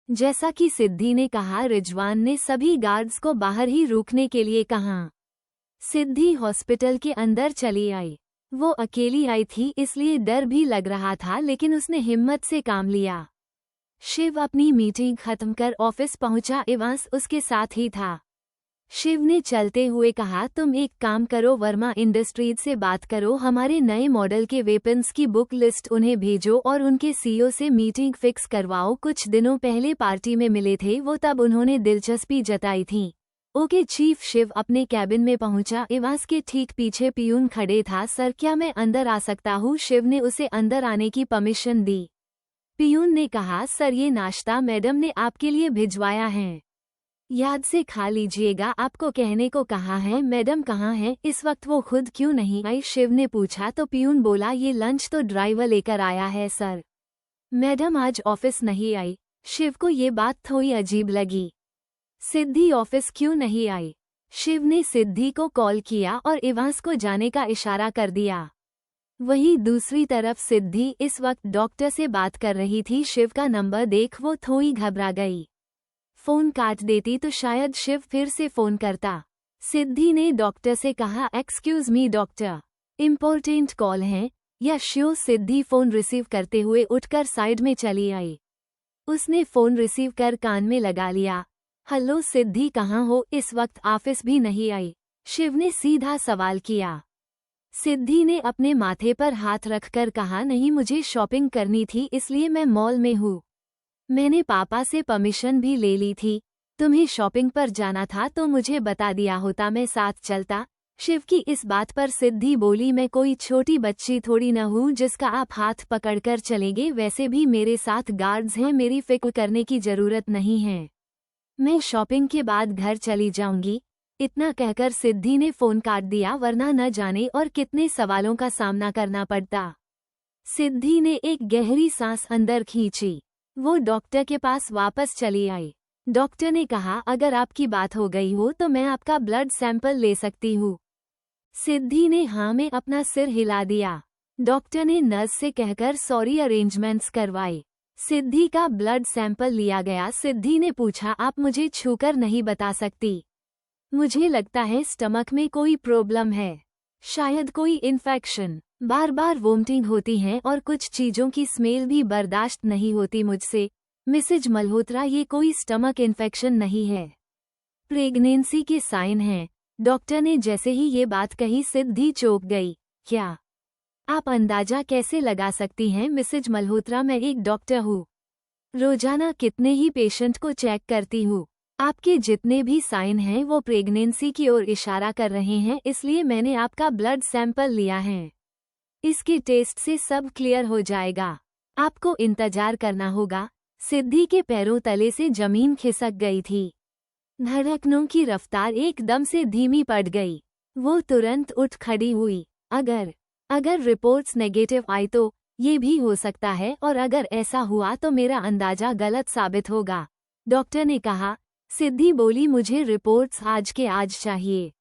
जैसा कि सिद्धि ने कहा, रिजवान ने सभी गार्ड्स को बाहर ही रुकने के लिए कहा। सिद्धि हॉस्पिटल के अंदर चली आई। वो अकेली आई थी इसलिए डर भी लग रहा था, लेकिन उसने हिम्मत से काम लिया। शिव अपनी मीटिंग खत्म कर ऑफिस पहुंचा। इवांस उसके साथ ही था। शिव ने चलते हुए कहा, तुम एक काम करो, वर्मा इंडस्ट्रीज से बात करो, हमारे नए मॉडल के वेपन्स की बुक लिस्ट उन्हें भेजो और उनके सीईओ से मीटिंग फिक्स करवाओ। कुछ दिनों पहले पार्टी में मिले थे वो, तब उन्होंने दिलचस्पी जताई थी। Okay chief. शिव अपने कैबिन में पहुंचा। इवांस के ठीक पीछे पियून खड़े था। सर, क्या मैं अंदर आ सकता हूँ? शिव ने उसे अंदर आने की परमिशन दी। पियून ने कहा, सर, ये नाश्ता मैडम ने आपके लिए भिजवाया है, याद से खा लीजिएगा। आपको कहने को कहा है। मैडम कहाँ हैं? इस वक्त वो खुद क्यों नहीं आई? शिव ने पूछा तो पियून बोला, ये लंच तो ड्राइवर लेकर आया है सर, मैडम आज ऑफिस नहीं आई। शिव को ये बात थोड़ी अजीब लगी। सिद्धि ऑफिस क्यों नहीं आई? शिव ने सिद्धि को कॉल किया और इवांस को जाने का इशारा कर दिया। वहीं दूसरी तरफ सिद्धि इस वक्त डॉक्टर से बात कर रही थी। शिव का नंबर देख वो थोड़ी घबरा गई। फोन काट देती तो शायद शिव फिर से फोन करता। सिद्धि ने डॉक्टर से कहा, excuse me doctor, important call है या श्योर? सिद्धि फोन रिसीव करते हुए उठकर साइड में चली आई। उसने फोन रिसीव कर कान में लगा लिया। हेलो सिद्धि, कहाँ हो? इस वक्त ऑफिस भी नहीं आई? शिव ने सीधा सवाल किया। सिद्धि ने अपने माथे पर हाथ रखकर कहा, नहीं, मुझे शॉपिंग करनी थी इसलिए मैं मॉल में हूँ। मैंने पापा से परमिशन भी ले ली थी। तुम्हें शॉपिंग पर जाना था तो मुझे बता दिया होता, मैं साथ चलता। शिव की इस बात पर सिद्धि बोली, मैं कोई छोटी बच्ची थोड़ी न हूँ जिसका आप हाथ पकड़कर चलेंगे। वैसे भी मेरे साथ गार्ड्स हैं, मेरी फिक्र करने की जरूरत नहीं है। मैं शॉपिंग के बाद घर चली जाऊंगी। इतना कहकर सिद्धि ने फोन काट दिया, वरना न जाने और कितने सवालों का सामना करना पड़ता। सिद्धि ने एक गहरी सांस अंदर खींची। वो डॉक्टर के पास वापस चली आई। डॉक्टर ने कहा, अगर आपकी बात हो गई हो तो मैं आपका ब्लड सैंपल ले सकती हूँ। सिद्धि ने हाँ में अपना सिर हिला दिया। डॉक्टर ने नर्स से कहकर सॉरी अरेंजमेंट्स करवाए। सिद्धि का ब्लड सैंपल लिया गया। सिद्धि ने पूछा, आप मुझे छूकर नहीं बता सकती? मुझे लगता है स्टमक में कोई प्रॉब्लम है, शायद कोई इन्फेक्शन। बार बार वोमिटिंग होती है और कुछ चीजों की स्मेल भी बर्दाश्त नहीं होती मुझसे। मिसेज मल्होत्रा, ये कोई स्टमक इन्फेक्शन नहीं है, प्रेगनेंसी के साइन हैं। डॉक्टर ने जैसे ही ये बात कही, सिद्धि चौंक गई। क्या आप अंदाजा कैसे लगा सकती हैं मिसेज मल्होत्रा? मैं एक डॉक्टर हूँ, रोजाना कितने ही पेशेंट को चेक करती हूँ। आपके जितने भी साइन हैं वो प्रेगनेंसी की ओर इशारा कर रहे हैं, इसलिए मैंने आपका ब्लड सैंपल लिया है। इसके टेस्ट से सब क्लियर हो जाएगा, आपको इंतजार करना होगा। सिद्धि के पैरों तले से जमीन खिसक गई थी। धड़कनों की रफ्तार एकदम से धीमी पड़ गई। वो तुरंत उठ खड़ी हुई। अगर रिपोर्ट्स नेगेटिव आई तो ये भी हो सकता है, और अगर ऐसा हुआ तो मेरा अंदाजा गलत साबित होगा, डॉक्टर ने कहा। सिद्धि बोली, मुझे रिपोर्ट्स आज के आज चाहिए।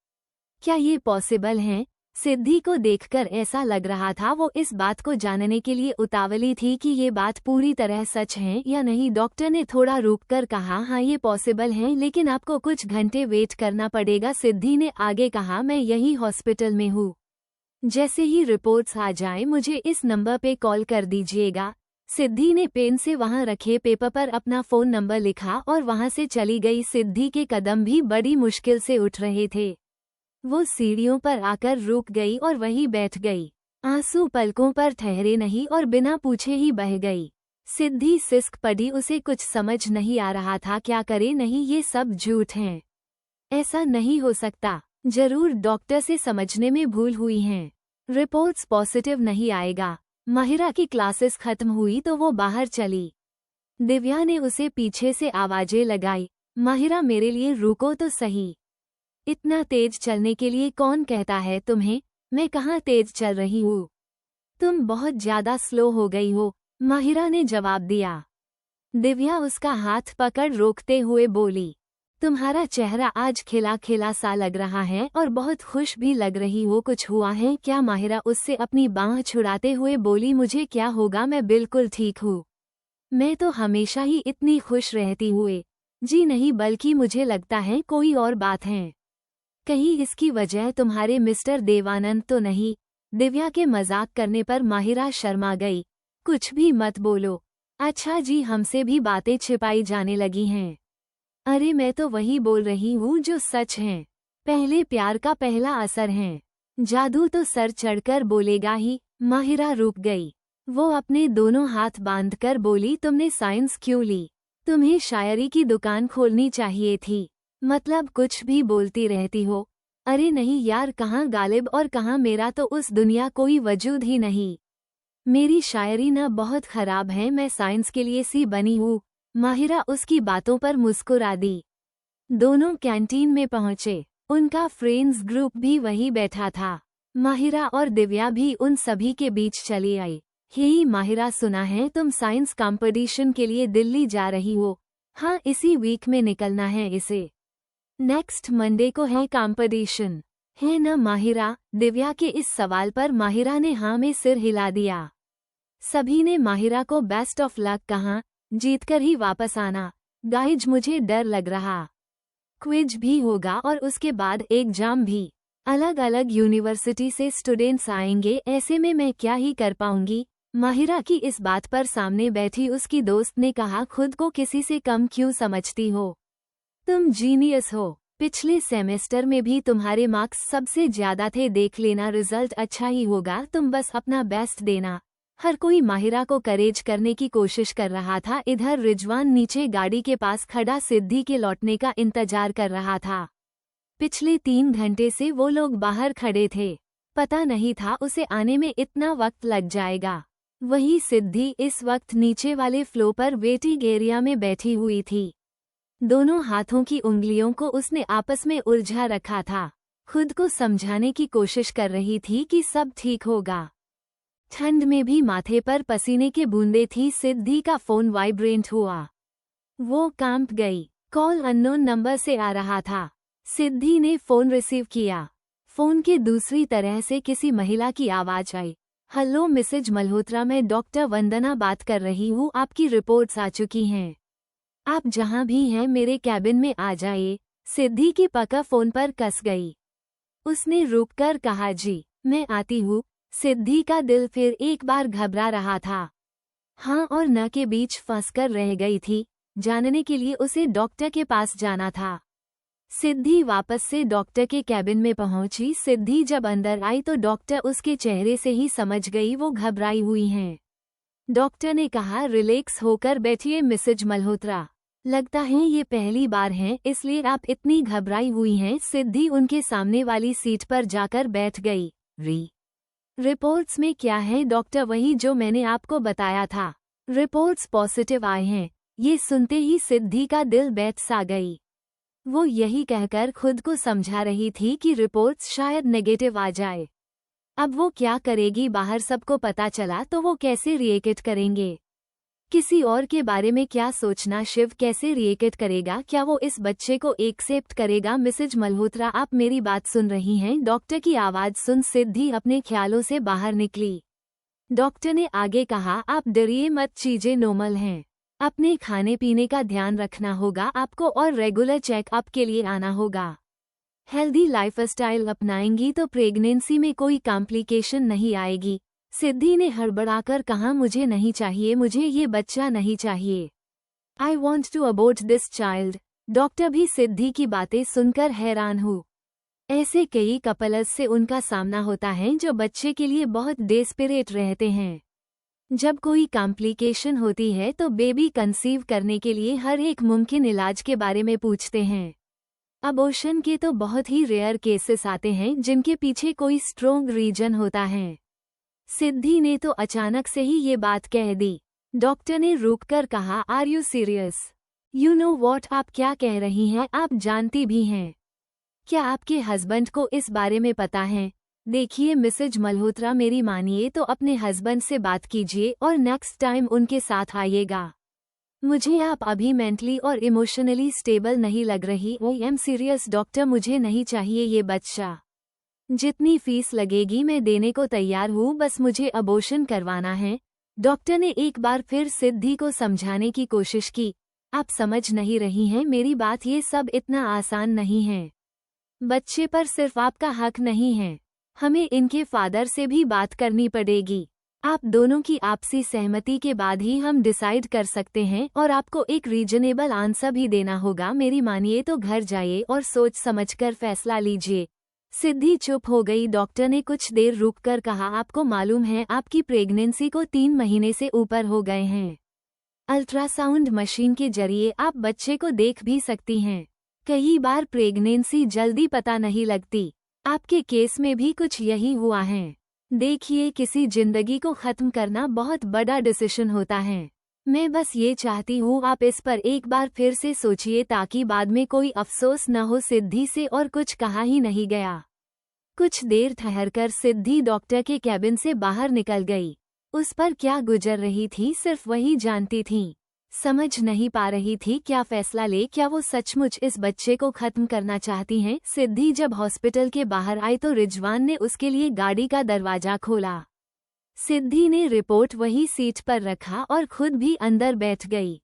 क्या ये पॉसिबल है? सिद्धि को देखकर ऐसा लग रहा था वो इस बात को जानने के लिए उतावली थी कि ये बात पूरी तरह सच है या नहीं। डॉक्टर ने थोड़ा रुककर कहा, हाँ ये पॉसिबल है, लेकिन आपको कुछ घंटे वेट करना पड़ेगा। सिद्धि ने आगे कहा, मैं यही हॉस्पिटल में हूँ, जैसे ही रिपोर्ट्स आ जाए मुझे इस नंबर पे कॉल कर दीजिएगा। सिद्धि ने पेन से वहां रखे पेपर पर अपना फोन नंबर लिखा और वहां से चली गई। सिद्धि के कदम भी बड़ी मुश्किल से उठ रहे थे। वो सीढ़ियों पर आकर रुक गई और वहीं बैठ गई। आंसू पलकों पर ठहरे नहीं और बिना पूछे ही बह गई। सिद्धि सिसक पड़ी। उसे कुछ समझ नहीं आ रहा था क्या करे। नहीं, ये सब झूठ हैं, ऐसा नहीं हो सकता। जरूर डॉक्टर से समझने में भूल हुई है। रिपोर्ट्स पॉजिटिव नहीं आएगा। माहिरा की क्लासेस खत्म हुई तो वो बाहर चली। दिव्या ने उसे पीछे से आवाजें लगाई, माहिरा मेरे लिए रुको तो सही। इतना तेज चलने के लिए कौन कहता है तुम्हें? मैं कहाँ तेज चल रही हूँ, तुम बहुत ज्यादा स्लो हो गई हो, माहिरा ने जवाब दिया। दिव्या उसका हाथ पकड़ रोकते हुए बोली, तुम्हारा चेहरा आज खिला खिला सा लग रहा है और बहुत खुश भी लग रही हो। कुछ हुआ है क्या? माहिरा उससे अपनी बांह छुड़ाते हुए बोली, मुझे क्या होगा, मैं बिल्कुल ठीक हूँ। मैं तो हमेशा ही इतनी खुश रहती हुए। जी नहीं, बल्कि मुझे लगता है कोई और बात है। कहीं इसकी वजह तुम्हारे मिस्टर देवानंद तो नहीं? दिव्या के मजाक करने पर माहिरा शर्मा गई। कुछ भी मत बोलो। अच्छा जी, हमसे भी बातें छिपाई जाने लगी हैं। अरे मैं तो वही बोल रही हूँ जो सच है। पहले प्यार का पहला असर है। जादू तो सर चढ़कर बोलेगा ही। माहिरा रुक गई। वो अपने दोनों हाथ बांधकर बोली, तुमने साइंस क्यों ली? तुम्हें शायरी की दुकान खोलनी चाहिए थी। मतलब कुछ भी बोलती रहती हो। अरे नहीं यार, कहाँ गालिब और कहाँ मेरा, तो उस दुनिया कोई वजूद ही नहीं। मेरी शायरी न बहुत खराब है, मैं साइंस के लिए सी बनी हूँ। माहिरा उसकी बातों पर मुस्कुरा दी। दोनों कैंटीन में पहुंचे। उनका फ्रेंड्स ग्रुप भी वहीं बैठा था। माहिरा और दिव्या भी उन सभी के बीच चली आई। हे माहिरा, सुना है तुम साइंस कंपटीशन के लिए दिल्ली जा रही हो? हाँ, इसी वीक में निकलना है इसे। नेक्स्ट मंडे को है कंपटीशन, है न माहिरा? दिव्या के इस सवाल पर माहिरा ने हाँ में सिर हिला दिया। सभी ने माहिरा को बेस्ट ऑफ लक कहा। जीतकर ही वापस आना। गाइज, मुझे डर लग रहा। क्विज भी होगा और उसके बाद एग्जाम भी। अलग अलग यूनिवर्सिटी से स्टूडेंट्स आएंगे, ऐसे में मैं क्या ही कर पाऊंगी? माहिरा की इस बात पर सामने बैठी उसकी दोस्त ने कहा, खुद को किसी से कम क्यों समझती हो? तुम जीनियस हो। पिछले सेमेस्टर में भी तुम्हारे मार्क्स सबसे ज्यादा थे, देख लेना रिजल्ट अच्छा ही होगा, तुम बस अपना बेस्ट देना। हर कोई माहिरा को करेज करने की कोशिश कर रहा था। इधर रिजवान नीचे गाड़ी के पास खड़ा सिद्धि के लौटने का इंतजार कर रहा था। पिछले 3 घंटे से वो लोग बाहर खड़े थे। पता नहीं था उसे आने में इतना वक्त लग जाएगा। वही सिद्धि इस वक्त नीचे वाले फ्लो पर वेटिंग एरिया में बैठी हुई थी। दोनों हाथों की उंगलियों को उसने आपस में उलझा रखा था। खुद को समझाने की कोशिश कर रही थी कि सब ठीक होगा। ठंड में भी माथे पर पसीने के बूंदे थी। सिद्धि का फोन वाइब्रेट हुआ। वो कांप गई। कॉल अननोन नंबर से आ रहा था। सिद्धि ने फोन रिसीव किया। फोन के दूसरी तरह से किसी महिला की आवाज आई। हेलो मिसेज मल्होत्रा, मैं डॉक्टर वंदना बात कर रही हूँ। आपकी रिपोर्ट्स आ चुकी हैं। आप जहाँ भी हैं मेरे कैबिन में आ जाइए। सिद्धि की पकड़ फोन पर कस गई। उसने रुककर कहा, जी मैं आती हूँ। सिद्धि का दिल फिर एक बार घबरा रहा था। हाँ और न के बीच फंसकर रह गई थी। जानने के लिए उसे डॉक्टर के पास जाना था। सिद्धि वापस से डॉक्टर के कैबिन में पहुंची। सिद्धि जब अंदर आई तो डॉक्टर उसके चेहरे से ही समझ गई वो घबराई हुई हैं। डॉक्टर ने कहा, रिलैक्स होकर बैठिए मिसेज मल्होत्रा। लगता है ये पहली बार है, इसलिए आप इतनी घबराई हुई हैं। सिद्धि उनके सामने वाली सीट पर जाकर बैठ गई। रिपोर्ट्स में क्या है डॉक्टर? वही जो मैंने आपको बताया था। रिपोर्ट्स पॉजिटिव आए हैं। ये सुनते ही सिद्धि का दिल बैठ सा गई। वो यही कहकर खुद को समझा रही थी कि रिपोर्ट्स शायद नेगेटिव आ जाए। अब वो क्या करेगी? बाहर सबको पता चला तो वो कैसे रिएक्ट करेंगे? किसी और के बारे में क्या सोचना? शिव कैसे रिएक्ट करेगा? क्या वो इस बच्चे को एक्सेप्ट करेगा? मिसेज मल्होत्रा, आप मेरी बात सुन रही हैं? डॉक्टर की आवाज सुन सिद्धि अपने ख्यालों से बाहर निकली। डॉक्टर ने आगे कहा, आप डरिए मत, चीजें नॉर्मल हैं। अपने खाने पीने का ध्यान रखना होगा आपको और रेगुलर चेकअप के लिए आना होगा। हेल्दी लाइफस्टाइल अपनाएंगी तो प्रेगनेंसी में कोई कॉम्प्लिकेशन नहीं आएगी। सिद्धि ने हड़बड़ाकर कहा, मुझे नहीं चाहिए, मुझे ये बच्चा नहीं चाहिए। I want to abort this child. Doctor भी सिद्धि की बातें सुनकर हैरान हुए। ऐसे कई कपल्स से उनका सामना होता है जो बच्चे के लिए बहुत डेस्परेट रहते हैं। जब कोई कॉम्प्लिकेशन होती है तो बेबी कंसीव करने के लिए हर एक मुमकिन इलाज के बारे में पूछते हैं। अबॉर्शन के तो बहुत ही रेयर केसेस आते हैं जिनके पीछे कोई स्ट्रोंग रीजन होता है। सिद्धि ने तो अचानक से ही ये बात कह दी। डॉक्टर ने रुककर कहा, are you serious? You know what, आप क्या कह रही हैं? आप जानती भी हैं। क्या आपके हस्बैंड को इस बारे में पता है? देखिए मिसेज मल्होत्रा, मेरी मानिए तो अपने हस्बैंड से बात कीजिए और नेक्स्ट टाइम उनके साथ आइएगा। मुझे आप अभी मेंटली और इमोशनली स्टेबल नहीं लग रही। आई एम सीरियस डॉक्टर, मुझे नहीं चाहिए ये बच्चा। जितनी फीस लगेगी मैं देने को तैयार हूँ, बस मुझे अबॉर्शन करवाना है। डॉक्टर ने एक बार फिर सिद्धि को समझाने की कोशिश की। आप समझ नहीं रही हैं मेरी बात, ये सब इतना आसान नहीं है। बच्चे पर सिर्फ आपका हक नहीं है, हमें इनके फादर से भी बात करनी पड़ेगी। आप दोनों की आपसी सहमति के बाद ही हम डिसाइड कर सकते हैं और आपको एक रीजनेबल आंसर भी देना होगा। मेरी मानिए तो घर जाइए और सोच समझकर फैसला लीजिए। सिद्धि चुप हो गई। डॉक्टर ने कुछ देर रुककर कहा, आपको मालूम है आपकी प्रेगनेंसी को 3 महीने से ऊपर हो गए हैं। अल्ट्रासाउंड मशीन के जरिए आप बच्चे को देख भी सकती हैं। कई बार प्रेगनेंसी जल्दी पता नहीं लगती। आपके केस में भी कुछ यही हुआ है। देखिए, किसी जिंदगी को खत्म करना बहुत बड़ा डिसीजन होता है। मैं बस ये चाहती हूँ आप इस पर एक बार फिर से सोचिए ताकि बाद में कोई अफसोस न हो। सिद्धि से और कुछ कहा ही नहीं गया। कुछ देर ठहरकर सिद्धि डॉक्टर के कैबिन से बाहर निकल गई। उस पर क्या गुजर रही थी सिर्फ वही जानती थी। समझ नहीं पा रही थी क्या फैसला ले। क्या वो सचमुच इस बच्चे को खत्म करना चाहती हैं? सिद्धि जब हॉस्पिटल के बाहर आई तो रिजवान ने उसके लिए गाड़ी का दरवाजा खोला। सिद्धि ने रिपोर्ट वही सीट पर रखा और खुद भी अंदर बैठ गई।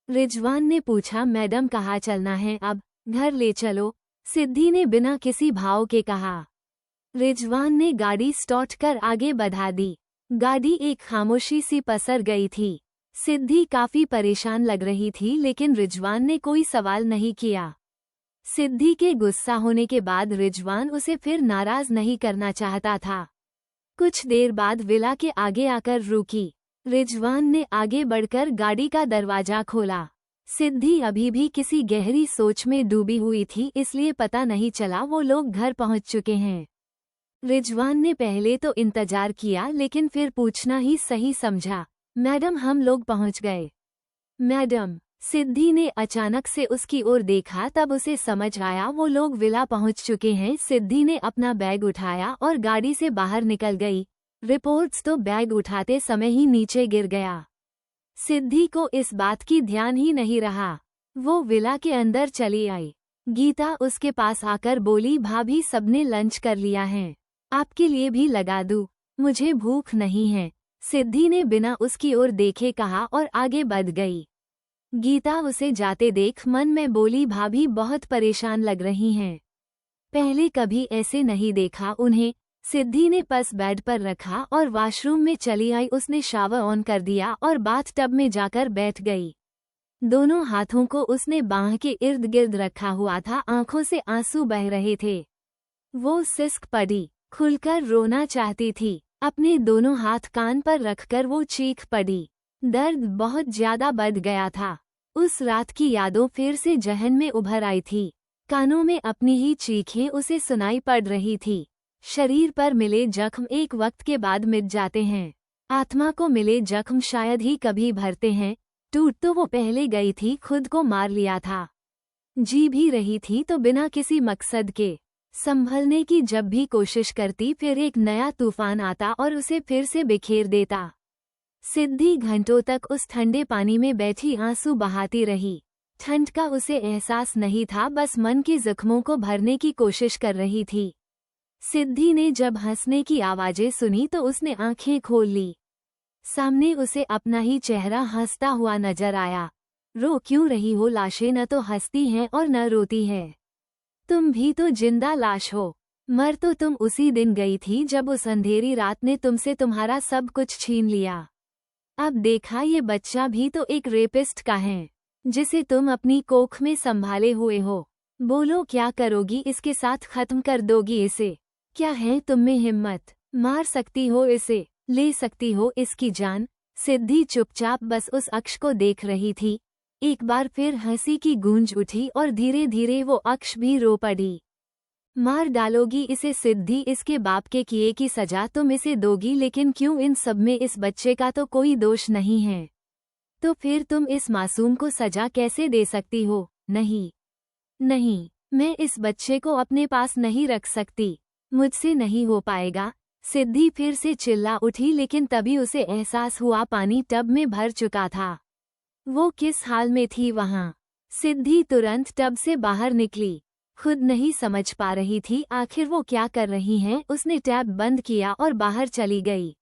रिजवान ने पूछा, मैडम कहाँ चलना है अब? घर ले चलो, सिद्धि ने बिना किसी भाव के कहा। रिजवान ने गाड़ी स्टार्ट कर आगे बढ़ा दी। गाड़ी एक खामोशी सी पसर गई थी। सिद्धि काफी परेशान लग रही थी लेकिन रिजवान ने कोई सवाल नहीं किया। सिद्धि के गुस्सा होने के बाद रिजवान उसे फिर नाराज नहीं करना चाहता था। कुछ देर बाद विला के आगे आकर रुकी। रिजवान ने आगे बढ़कर गाड़ी का दरवाजा खोला। सिद्धि अभी भी किसी गहरी सोच में डूबी हुई थी, इसलिए पता नहीं चला वो लोग घर पहुंच चुके हैं। रिजवान ने पहले तो इंतजार किया लेकिन फिर पूछना ही सही समझा, मैडम हम लोग पहुंच गए। मैडम, सिद्धि ने अचानक से उसकी ओर देखा, तब उसे समझ आया वो लोग विला पहुंच चुके हैं। सिद्धि ने अपना बैग उठाया और गाड़ी से बाहर निकल गई। रिपोर्ट्स तो बैग उठाते समय ही नीचे गिर गया। सिद्धि को इस बात की ध्यान ही नहीं रहा। वो विला के अंदर चली आई। गीता उसके पास आकर बोली, भाभी सबने लंच कर लिया है, आपके लिए भी लगा दूं? मुझे भूख नहीं है, सिद्धि ने बिना उसकी ओर देखे कहा और आगे बढ़ गई। गीता उसे जाते देख मन में बोली, भाभी बहुत परेशान लग रही हैं, पहले कभी ऐसे नहीं देखा उन्हें। सिद्धि ने पर्स बेड पर रखा और वॉशरूम में चली आई। उसने शावर ऑन कर दिया और बाथ टब में जाकर बैठ गई। दोनों हाथों को उसने बांह के इर्द गिर्द रखा हुआ था। आंखों से आंसू बह रहे थे। वो सिसक पड़ी, खुलकर रोना चाहती थी। अपने दोनों हाथ कान पर रखकर वो चीख पड़ी। दर्द बहुत ज्यादा बढ़ गया था। उस रात की यादों फिर से जहन में उभर आई थी। कानों में अपनी ही चीखें उसे सुनाई पड़ रही थी। शरीर पर मिले जख्म एक वक्त के बाद मिट जाते हैं, आत्मा को मिले जख्म शायद ही कभी भरते हैं। टूट तो वो पहले गई थी, खुद को मार लिया था। जी भी रही थी तो बिना किसी मकसद के। संभलने की जब भी कोशिश करती फिर एक नया तूफान आता और उसे फिर से बिखेर देता। सिद्धि घंटों तक उस ठंडे पानी में बैठी आंसू बहाती रही। ठंड का उसे एहसास नहीं था, बस मन के जख्मों को भरने की कोशिश कर रही थी। सिद्धि ने जब हंसने की आवाजें सुनी तो उसने आंखें खोल ली। सामने उसे अपना ही चेहरा हंसता हुआ नजर आया। रो क्यों रही हो? लाशें न तो हंसती हैं और न रोती है। तुम भी तो जिंदा लाश हो। मर तो तुम उसी दिन गई थी जब उस अंधेरी रात ने तुमसे तुम्हारा सब कुछ छीन लिया। अब देखा ये बच्चा भी तो एक रेपिस्ट का है, जिसे तुम अपनी कोख में संभाले हुए हो। बोलो क्या करोगी इसके साथ? खत्म कर दोगी इसे? क्या है तुम में हिम्मत? मार सकती हो इसे, ले सकती हो इसकी जान। सिद्धि चुपचाप बस उस अक्ष को देख रही थी। एक बार फिर हंसी की गूंज उठी और धीरे धीरे वो अक्ष भी रो पड़ी। मार डालोगी इसे सिद्धि? इसके बाप के किए की सजा तुम इसे दोगी, लेकिन क्यों? इन सब में इस बच्चे का तो कोई दोष नहीं है। तो फिर तुम इस मासूम को सजा कैसे दे सकती हो? नहीं नहीं, मैं इस बच्चे को अपने पास नहीं रख सकती, मुझसे नहीं हो पाएगा। सिद्धि फिर से चिल्ला उठी, लेकिन तभी उसे एहसास हुआ पानी टब में भर चुका था। वो किस हाल में थी वहां? सिद्धि तुरंत टब से बाहर निकली। खुद नहीं समझ पा रही थी आखिर वो क्या कर रही हैं। उसने टैब बंद किया और बाहर चली गई।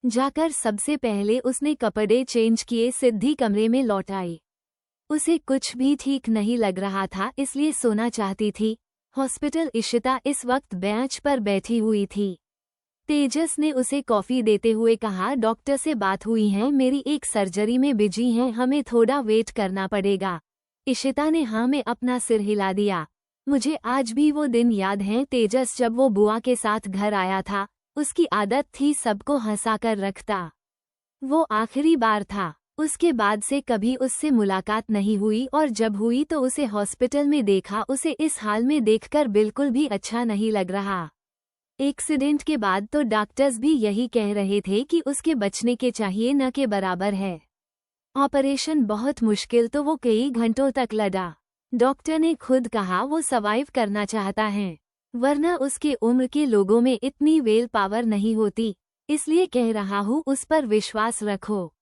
जाकर सबसे पहले उसने कपड़े चेंज किए, सिद्धि कमरे में लौट आई। उसे कुछ भी ठीक नहीं लग रहा था, इसलिए सोना चाहती थी। हॉस्पिटल इशिता इस वक्त बेंच पर बैठी हुई थी। तेजस ने उसे कॉफी देते हुए कहा, डॉक्टर से बात हुई है, मेरी एक सर्जरी में बिजी हैं, हमें थोड़ा वेट करना पड़ेगा। इशिता ने हाँ में अपना सिर हिला दिया। मुझे आज भी वो दिन याद है तेजस, जब वो बुआ के साथ घर आया था। उसकी आदत थी सबको हंसाकर रखता। वो आखिरी बार था। उसके बाद से कभी उससे मुलाकात नहीं हुई, और जब हुई तो उसे हॉस्पिटल में देखा। उसे इस हाल में देखकर बिल्कुल भी अच्छा नहीं लग रहा। एक्सीडेंट के बाद तो डॉक्टर्स भी यही कह रहे थे कि उसके बचने के चाहिए न के बराबर है। ऑपरेशन बहुत मुश्किल, तो वो कई घंटों तक लड़ा। डॉक्टर ने खुद कहा वो सर्वाइव करना चाहता है, वरना उसके उम्र के लोगों में इतनी वेल पावर नहीं होती। इसलिए कह रहा हूँ, उस पर विश्वास रखो।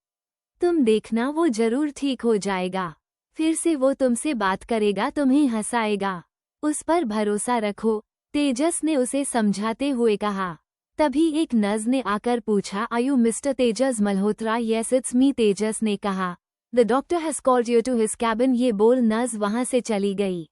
तुम देखना, वो जरूर ठीक हो जाएगा। फिर से वो तुमसे बात करेगा, तुम्हें हंसाएगा। उस पर भरोसा रखो, तेजस ने उसे समझाते हुए कहा। तभी एक नर्स ने आकर पूछा, are you mister Tejas Malhotra? Yes it's me, Tejas ने कहा। The doctor has called you to his cabin. ये बोल नर्स वहां से चली गई।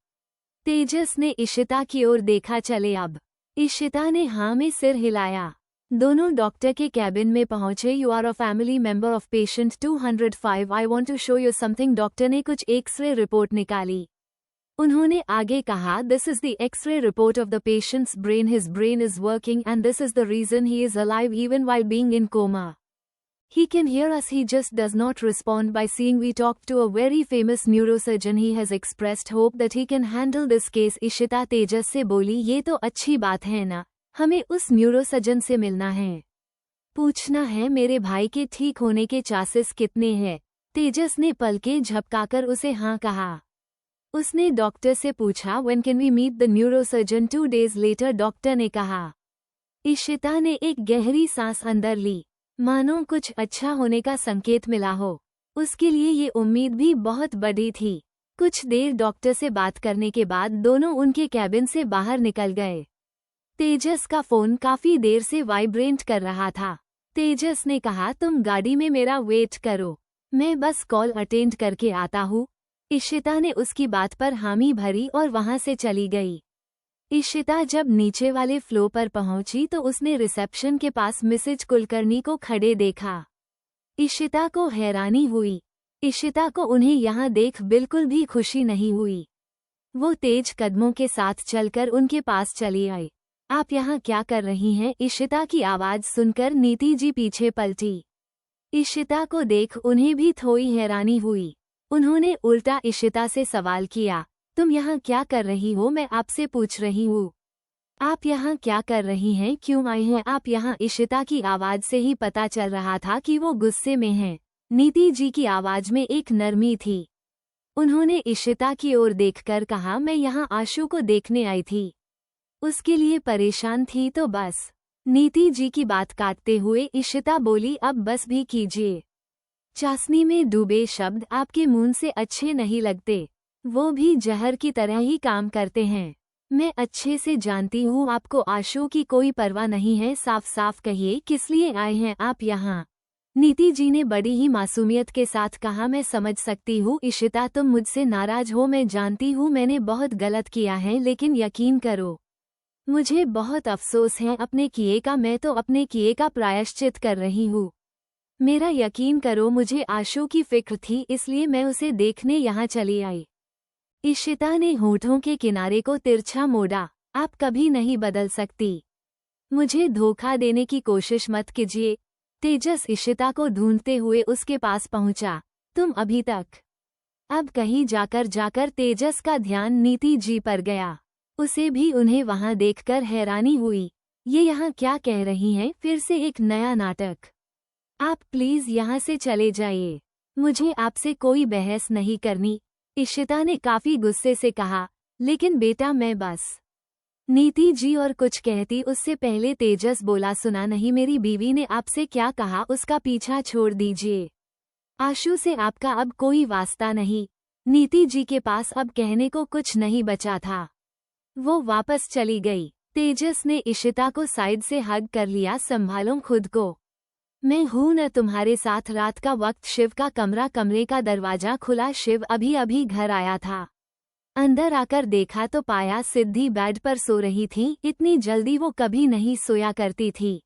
तेजस ने इशिता की ओर देखा, चले अब? इशिता ने हाँ में सिर हिलाया। दोनों डॉक्टर के कैबिन में पहुंचे। You are a family member of patient 205, I want to show you something. Doctor ने कुछ एक्सरे रिपोर्ट निकाली। उन्होंने आगे कहा, this is the x-ray report of the patient's brain, his brain is working and this is the reason he is alive even while being in coma. He can hear us, he just does not respond by seeing. We talked to a very famous neurosurgeon, he has expressed hope that he can handle this case. Ishita Tejas से बोली, ये तो अच्छी बात है ना, हमें उस न्यूरोसर्जन से मिलना है, पूछना है मेरे भाई के ठीक होने के चांसेस कितने हैं। तेजस ने पलकें झपकाकर उसे हाँ कहा। उसने डॉक्टर से पूछा, when can we meet the neurosurgeon? 2 days later, doctor ने कहा। इशिता ने एक गहरी सांस अंदर ली, मानो कुछ अच्छा होने का संकेत मिला हो। उसके लिए ये उम्मीद भी बहुत बड़ी थी। कुछ देर डॉक्टर से बात करने के बाद दोनों उनके कैबिन से बाहर निकल गए। तेजस का फोन काफी देर से वाइब्रेट कर रहा था। तेजस ने कहा, तुम गाड़ी में मेरा वेट करो, मैं बस कॉल अटेंड करके आता हूँ। इशिता ने उसकी बात पर हामी भरी और वहां से चली गई। इशिता जब नीचे वाले फ्लोर पर पहुंची तो उसने रिसेप्शन के पास मिसेज कुलकर्णी को खड़े देखा। इशिता को हैरानी हुई। इशिता को उन्हें यहाँ देख बिल्कुल भी खुशी नहीं हुई। वो तेज कदमों के साथ चलकर उनके पास चली आई। आप यहाँ क्या कर रही हैं? इशिता की आवाज सुनकर नीति जी पीछे पलटी। इशिता को देख उन्हें भी थोड़ी हैरानी हुई। उन्होंने उल्टा इशिता से सवाल किया, तुम यहाँ क्या कर रही हो? मैं आपसे पूछ रही हूँ, आप यहाँ क्या कर रही हैं? क्यों आई हैं आप यहाँ? इशिता की आवाज से ही पता चल रहा था कि वो गुस्से में हैं। नीति जी की आवाज में एक नरमी थी। उन्होंने इशिता की ओर देखकर कहा, मैं यहाँ आशु को देखने आई थी, उसके लिए परेशान थी तो बस। नीति जी की बात काटते हुए इशिता बोली, अब बस भी कीजिए। चाशनी में डूबे शब्द आपके मुंह से अच्छे नहीं लगते, वो भी जहर की तरह ही काम करते हैं। मैं अच्छे से जानती हूँ आपको आशु की कोई परवाह नहीं है। साफ साफ कहिए, किस लिए आए हैं आप यहाँ? नीति जी ने बड़ी ही मासूमियत के साथ कहा, मैं समझ सकती हूँ इशिता, तुम मुझसे नाराज हो, मैं जानती हूँ मैंने बहुत गलत किया है, लेकिन यकीन करो मुझे बहुत अफसोस है अपने किए का। मैं तो अपने किए का प्रायश्चित कर रही हूँ। मेरा यकीन करो, मुझे आशु की फिक्र थी, इसलिए मैं उसे देखने यहाँ चली आई। इशिता ने होठों के किनारे को तिरछा मोड़ा, आप कभी नहीं बदल सकती, मुझे धोखा देने की कोशिश मत कीजिए। तेजस इशिता को ढूंढते हुए उसके पास पहुंचा, तुम अभी तक। अब कहीं जाकर तेजस का ध्यान नीति जी पर गया। उसे भी उन्हें वहां देखकर हैरानी हुई। ये यहाँ क्या कह रही हैं? फिर से एक नया नाटक। आप प्लीज यहाँ से चले जाइए, मुझे आपसे कोई बहस नहीं करनी, इशिता ने काफी गुस्से से कहा। लेकिन बेटा मैं बस। नीति जी और कुछ कहती उससे पहले तेजस बोला, सुना नहीं मेरी बीवी ने आपसे क्या कहा? उसका पीछा छोड़ दीजिए, आशु से आपका अब कोई वास्ता नहीं। नीति जी के पास अब कहने को कुछ नहीं बचा था। वो वापस चली गई। तेजस ने इशिता को साइड से हग कर लिया, संभालो खुद को, मैं हूं न तुम्हारे साथ। रात का वक्त शिव का कमरे का दरवाजा खुला। शिव अभी अभी घर आया था। अंदर आकर देखा तो पाया सिद्धि बेड पर सो रही थी। इतनी जल्दी वो कभी नहीं सोया करती थी।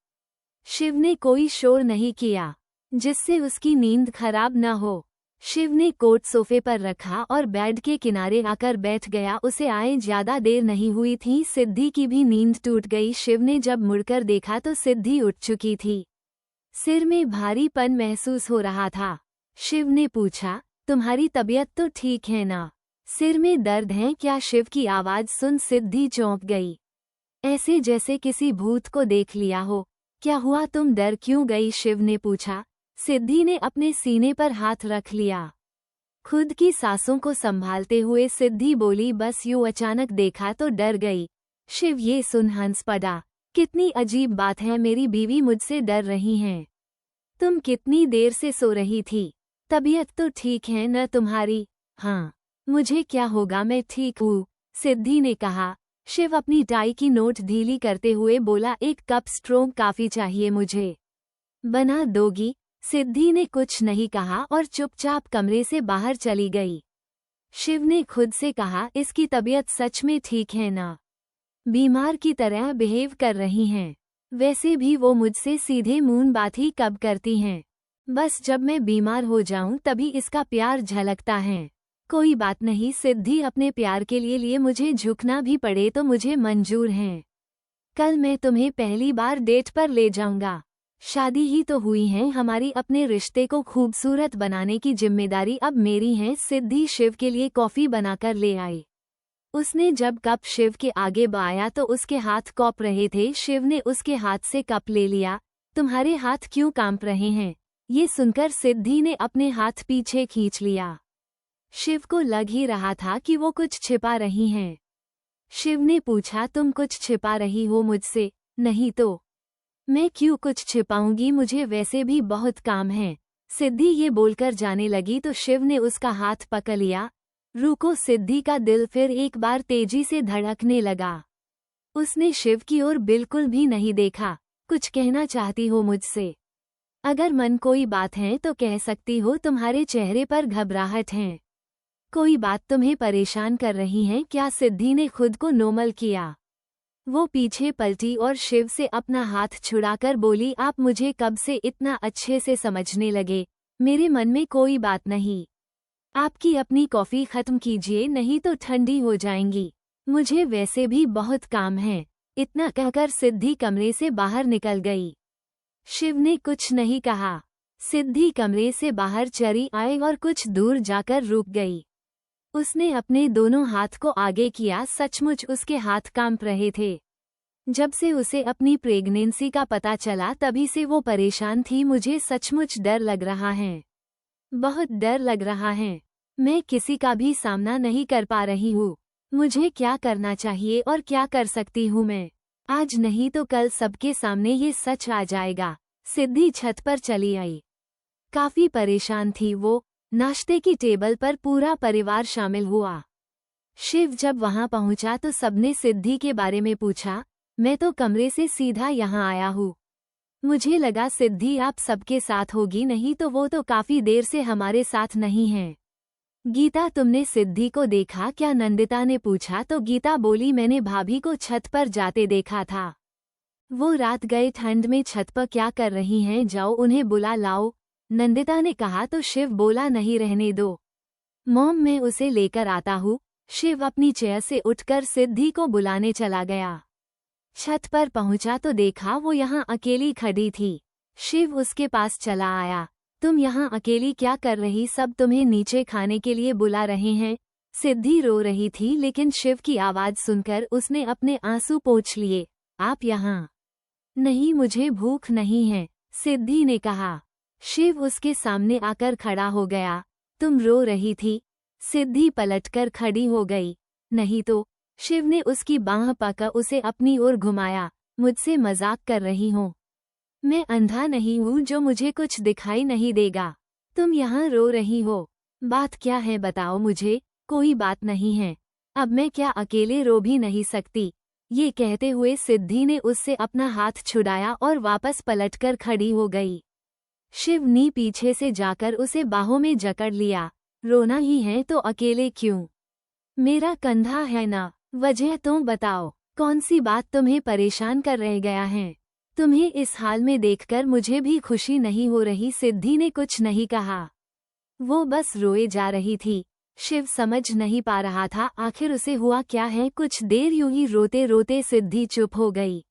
शिव ने कोई शोर नहीं किया जिससे उसकी नींद खराब न हो। शिव ने कोट सोफे पर रखा और बेड के किनारे आकर बैठ गया। उसे आए ज्यादा देर नहीं हुई थी, सिद्धि की भी नींद टूट गई। शिव ने जब मुड़कर देखा तो सिद्धि उठ चुकी थी। सिर में भारीपन महसूस हो रहा था। शिव ने पूछा, तुम्हारी तबीयत तो ठीक है ना? सिर में दर्द है क्या? शिव की आवाज सुन सिद्धि चौंक गई, ऐसे जैसे किसी भूत को देख लिया हो। क्या हुआ, तुम डर क्यों गई? शिव ने पूछा। सिद्धि ने अपने सीने पर हाथ रख लिया। खुद की सांसों को संभालते हुए सिद्धि बोली, बस यूं अचानक देखा तो डर गई। शिव ये सुन हंस पड़ा। कितनी अजीब बात है, मेरी बीवी मुझसे डर रही हैं। तुम कितनी देर से सो रही थी? तबीयत तो ठीक है न तुम्हारी? हाँ, मुझे क्या होगा, मैं ठीक हूँ, सिद्धि ने कहा। शिव अपनी टाई की नोट ढीली करते हुए बोला, एक कप स्ट्रॉन्ग कॉफी चाहिए मुझे, बना दोगी? सिद्धि ने कुछ नहीं कहा और चुपचाप कमरे से बाहर चली गई। शिव ने खुद से कहा, इसकी तबीयत सच में ठीक है ना? बीमार की तरह बिहेव कर रही हैं। वैसे भी वो मुझसे सीधे मुंह बात ही कब करती हैं। बस जब मैं बीमार हो जाऊं तभी इसका प्यार झलकता है। कोई बात नहीं सिद्धि, अपने प्यार के लिए मुझे झुकना भी पड़े तो मुझे मंजूर है। कल मैं तुम्हें पहली बार डेट पर ले जाऊंगा। शादी ही तो हुई है हमारी, अपने रिश्ते को खूबसूरत बनाने की जिम्मेदारी अब मेरी है। सिद्धि शिव के लिए कॉफी बनाकर ले आई। उसने जब कप शिव के आगे बढ़ाया तो उसके हाथ कॉप रहे थे। शिव ने उसके हाथ से कप ले लिया। तुम्हारे हाथ क्यों कांप रहे हैं? ये सुनकर सिद्धि ने अपने हाथ पीछे खींच लिया। शिव को लग ही रहा था कि वो कुछ छिपा रही हैं। शिव ने पूछा, तुम कुछ छिपा रही हो मुझसे? नहीं तो मैं क्यों कुछ छिपाऊंगी, मुझे वैसे भी बहुत काम है। सिद्धि ये बोलकर जाने लगी तो शिव ने उसका हाथ पकड़ लिया। रुको, सिद्धि का दिल फिर एक बार तेजी से धड़कने लगा। उसने शिव की ओर बिल्कुल भी नहीं देखा। कुछ कहना चाहती हो मुझसे? अगर मन कोई बात है तो कह सकती हो, तुम्हारे चेहरे पर घबराहट है। कोई बात तुम्हें परेशान कर रही है क्या? सिद्धि ने खुद को नोर्मल किया। वो पीछे पलटी और शिव से अपना हाथ छुड़ाकर बोली, आप मुझे कब से इतना अच्छे से समझने लगे? मेरे मन में कोई बात नहीं। आपकी अपनी कॉफी खत्म कीजिए, नहीं तो ठंडी हो जाएंगी। मुझे वैसे भी बहुत काम है। इतना कहकर सिद्धि कमरे से बाहर निकल गई। शिव ने कुछ नहीं कहा। सिद्धि कमरे से बाहर चली आई और कुछ दूर जाकर रुक गई। उसने अपने दोनों हाथ को आगे किया। सचमुच उसके हाथ कांप रहे थे। जब से उसे अपनी प्रेगनेंसी का पता चला तभी से वो परेशान थी। मुझे सचमुच डर लग रहा है, बहुत डर लग रहा है। मैं किसी का भी सामना नहीं कर पा रही हूँ। मुझे क्या करना चाहिए और क्या कर सकती हूँ मैं? आज नहीं तो कल सबके सामने ये सच आ जाएगा। सिद्धि छत पर चली आई। काफी परेशान थी वो। नाश्ते की टेबल पर पूरा परिवार शामिल हुआ। शिव जब वहां पहुंचा तो सबने सिद्धि के बारे में पूछा। मैं तो कमरे से सीधा यहाँ आया हूँ। मुझे लगा सिद्धि आप सबके साथ होगी, नहीं तो वो तो काफी देर से हमारे साथ नहीं है। गीता, तुमने सिद्धि को देखा क्या? नंदिता ने पूछा तो गीता बोली, मैंने भाभी को छत पर जाते देखा था। वो रात गए ठंड में छत पर क्या कर रही हैं? जाओ उन्हें बुला लाओ, नंदिता ने कहा तो शिव बोला, नहीं रहने दो मॉम, मैं उसे लेकर आता हूँ। शिव अपनी चेयर से उठकर सिद्धि को बुलाने चला गया। छत पर पहुंचा तो देखा वो यहाँ अकेली खड़ी थी। शिव उसके पास चला आया। तुम यहाँ अकेली क्या कर रही? सब तुम्हें नीचे खाने के लिए बुला रहे हैं। सिद्धि रो रही थी लेकिन शिव की आवाज सुनकर उसने अपने आंसू पोंछ लिए। आप यहाँ? नहीं, मुझे भूख नहीं है, सिद्धि ने कहा। शिव उसके सामने आकर खड़ा हो गया। तुम रो रही थी? सिद्धि पलटकर खड़ी हो गई। नहीं तो। शिव ने उसकी बांह पकड़ उसे अपनी ओर घुमाया। मुझसे मजाक कर रही हो? मैं अंधा नहीं हूँ जो मुझे कुछ दिखाई नहीं देगा। तुम यहाँ रो रही हो, बात क्या है बताओ मुझे। कोई बात नहीं है, अब मैं क्या अकेले रो भी नहीं सकती? ये कहते हुए सिद्धि ने उससे अपना हाथ छुड़ाया और वापस पलटकर खड़ी हो गई। शिव ने पीछे से जाकर उसे बाहों में जकड़ लिया। रोना ही है तो अकेले क्यों? मेरा कंधा है ना, वजह तो बताओ, कौन सी बात तुम्हें परेशान कर रह गया है? तुम्हें इस हाल में देखकर मुझे भी खुशी नहीं हो रही। सिद्धि ने कुछ नहीं कहा, वो बस रोए जा रही थी। शिव समझ नहीं पा रहा था आखिर उसे हुआ क्या है। कुछ देर यूं ही रोते रोते सिद्धि चुप हो गई।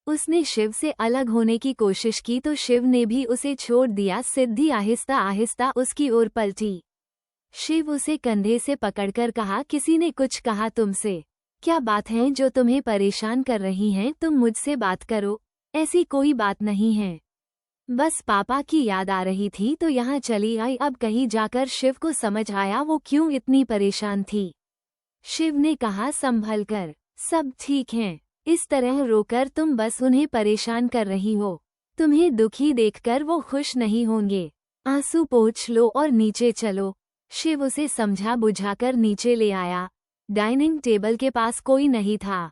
उसने शिव से अलग होने की कोशिश की तो शिव ने भी उसे छोड़ दिया। सिद्धि आहिस्ता आहिस्ता उसकी ओर पलटी। शिव उसे कंधे से पकड़कर कहा, किसी ने कुछ कहा तुमसे? क्या बात है जो तुम्हें परेशान कर रही हैं? तुम मुझसे बात करो। ऐसी कोई बात नहीं है, बस पापा की याद आ रही थी तो यहाँ चली आई। अब कहीं जाकर शिव को समझ आया वो क्यों इतनी परेशान थी। शिव ने कहा संभल कर, सब ठीक है। इस तरह रोकर तुम बस उन्हें परेशान कर रही हो। तुम्हें दुखी देखकर वो खुश नहीं होंगे। आंसू पोंछ लो और नीचे चलो। शिव उसे समझा बुझाकर नीचे ले आया। डाइनिंग टेबल के पास कोई नहीं था।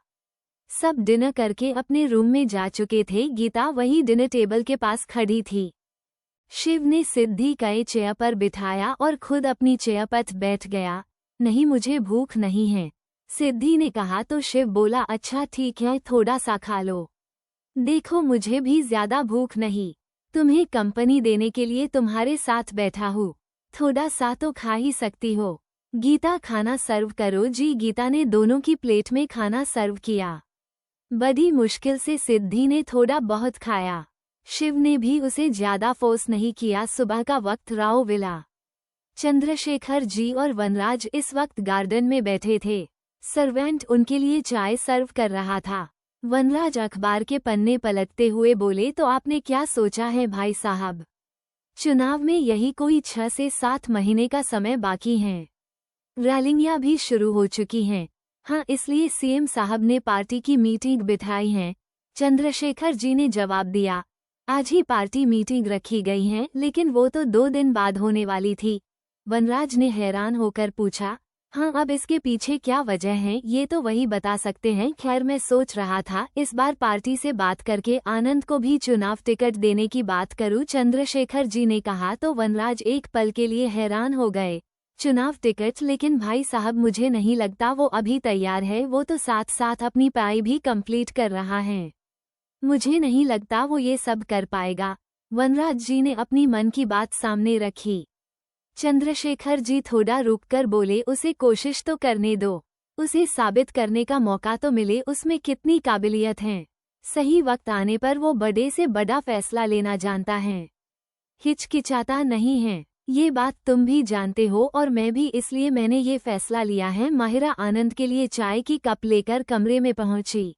सब डिनर करके अपने रूम में जा चुके थे। गीता वही डिनर टेबल के पास खड़ी थी। शिव ने सिद्धि को चेयर पर बिठाया और खुद अपनी चेयर पर बैठ गया। नहीं, मुझे भूख नहीं है, सिद्धि ने कहा तो शिव बोला, अच्छा ठीक है, थोड़ा सा खा लो। देखो मुझे भी ज्यादा भूख नहीं, तुम्हें कंपनी देने के लिए तुम्हारे साथ बैठा हूँ, थोड़ा सा तो खा ही सकती हो। गीता खाना सर्व करो जी। गीता ने दोनों की प्लेट में खाना सर्व किया। बड़ी मुश्किल से सिद्धि ने थोड़ा बहुत खाया। शिव ने भी उसे ज्यादा फोर्स नहीं किया। सुबह का वक्त राव विला चंद्रशेखर जी और वनराज इस वक्त गार्डन में बैठे थे। सर्वेंट उनके लिए चाय सर्व कर रहा था। वनराज अखबार के पन्ने पलटते हुए बोले, तो आपने क्या सोचा है भाई साहब? चुनाव में यही कोई 6 से 7 महीने का समय बाकी है। रैलियां भी शुरू हो चुकी हैं। हाँ, इसलिए सीएम साहब ने पार्टी की मीटिंग बिठाई है। चंद्रशेखर जी ने जवाब दिया, आज ही पार्टी मीटिंग रखी गई है, लेकिन वो तो 2 दिन बाद होने वाली थी। वनराज ने हैरान होकर पूछा, हाँ, अब इसके पीछे क्या वजह है ये तो वही बता सकते हैं। खैर, मैं सोच रहा था इस बार पार्टी से बात करके आनंद को भी चुनाव टिकट देने की बात करूं। चंद्रशेखर जी ने कहा तो वनराज एक पल के लिए हैरान हो गए। चुनाव टिकट? लेकिन भाई साहब मुझे नहीं लगता वो अभी तैयार है। वो तो साथ साथ अपनी पढ़ाई भी कंप्लीट कर रहा है। मुझे नहीं लगता वो ये सब कर पाएगा। वनराज जी ने अपनी मन की बात सामने रखी। चंद्रशेखर जी थोड़ा रुककर बोले, उसे कोशिश तो करने दो, उसे साबित करने का मौका तो मिले उसमें कितनी काबिलियत है। सही वक्त आने पर वो बड़े से बड़ा फैसला लेना जानता है, हिचकिचाता नहीं है। ये बात तुम भी जानते हो और मैं भी, इसलिए मैंने ये फैसला लिया है। माहिरा आनंद के लिए चाय की कप लेकर कमरे में पहुंची।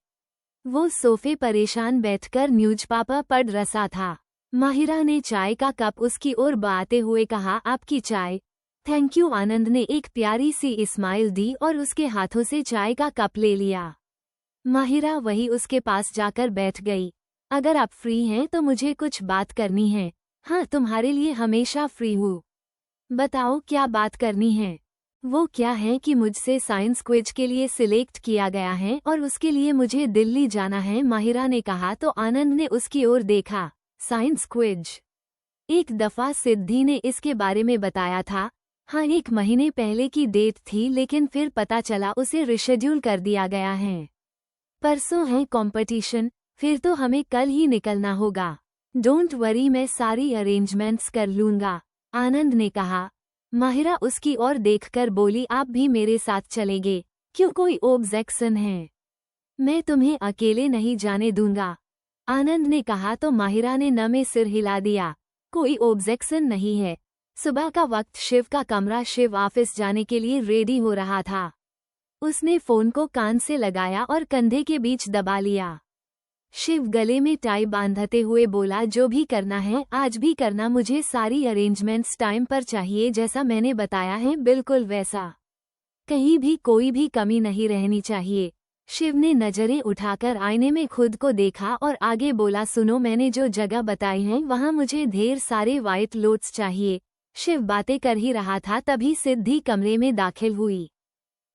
वो सोफे परेशान बैठकर न्यूज़पेपर पढ़ रहा था। माहिरा ने चाय का कप उसकी ओर बढ़ाते हुए कहा, आपकी चाय। Thank you. आनंद ने एक प्यारी सी इस्माइल दी और उसके हाथों से चाय का कप ले लिया। माहिरा वही उसके पास जाकर बैठ गई। अगर आप फ्री हैं तो मुझे कुछ बात करनी है। हाँ, तुम्हारे लिए हमेशा फ्री हूँ। बताओ क्या बात करनी है? वो क्या है कि मुझसे साइंस क्विज के लिए सिलेक्ट किया गया है और उसके लिए मुझे दिल्ली जाना है, माहिरा ने कहा तो आनंद ने उसकी ओर देखा। Science quiz? एक दफा सिद्धि ने इसके बारे में बताया था। हाँ, 1 महीने पहले की डेट थी, लेकिन फिर पता चला उसे रिशेड्यूल कर दिया गया है। परसों है कंपटीशन, फिर तो हमें कल ही निकलना होगा। डोंट वरी, मैं सारी अरेंजमेंट्स कर लूंगा, आनंद ने कहा। माहिरा उसकी ओर देखकर बोली, आप भी मेरे साथ चलेंगे? क्यों, कोई ऑब्जेक्शन है? मैं तुम्हें अकेले नहीं जाने दूंगा, आनंद ने कहा तो माहिरा ने न में सिर हिला दिया। कोई ऑब्जेक्शन नहीं है। सुबह का वक्त शिव का कमरा, शिव ऑफिस जाने के लिए रेडी हो रहा था। उसने फोन को कान से लगाया और कंधे के बीच दबा लिया। शिव गले में टाई बांधते हुए बोला, जो भी करना है आज भी करना, मुझे सारी अरेंजमेंट्स टाइम पर चाहिए, जैसा मैंने बताया है बिल्कुल वैसा, कहीं भी कोई भी कमी नहीं रहनी चाहिए। शिव ने नजरें उठाकर आईने में खुद को देखा और आगे बोला, सुनो, मैंने जो जगह बताई है वहाँ मुझे ढेर सारे व्हाइट लोट्स चाहिए। शिव बातें कर ही रहा था तभी सिद्धि कमरे में दाखिल हुई।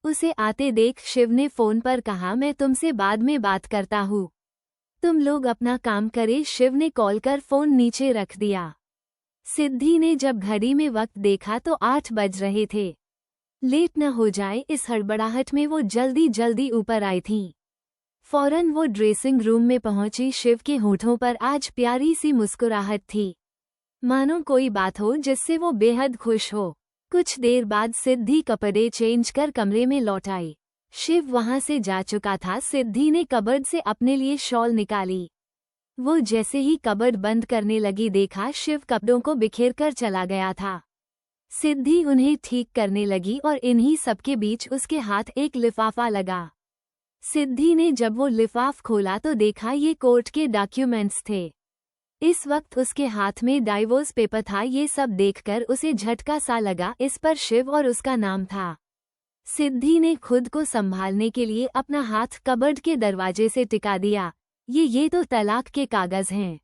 उसे आते देख शिव ने फोन पर कहा, मैं तुमसे बाद में बात करता हूँ, तुम लोग अपना काम करे। शिव ने कॉल कर फोन नीचे रख दिया। सिद्धि ने जब घड़ी में वक्त देखा तो 8 बज रहे थे। लेट न हो जाए इस हड़बड़ाहट में वो जल्दी जल्दी ऊपर आई थीं। फौरन वो ड्रेसिंग रूम में पहुंची। शिव के होठों पर आज प्यारी सी मुस्कुराहट थी, मानो कोई बात हो जिससे वो बेहद खुश हो। कुछ देर बाद सिद्धि कपड़े चेंज कर कमरे में लौट आई। शिव वहां से जा चुका था। सिद्धि ने कबर्ड से अपने लिए शॉल निकाली। वो जैसे ही कबर्ड बंद करने लगी देखा शिव कपड़ों को बिखेर कर चला गया था। सिद्धि उन्हें ठीक करने लगी और इन्हीं सबके बीच उसके हाथ एक लिफाफा लगा। सिद्धि ने जब वो लिफाफ खोला तो देखा ये कोर्ट के डॉक्यूमेंट्स थे। इस वक्त उसके हाथ में डाइवोर्स पेपर था। ये सब देखकर उसे झटका सा लगा। इस पर शिव और उसका नाम था। सिद्धि ने खुद को संभालने के लिए अपना हाथ कबर्ड के दरवाजे से टिका दिया। ये तो तलाक के कागज हैं।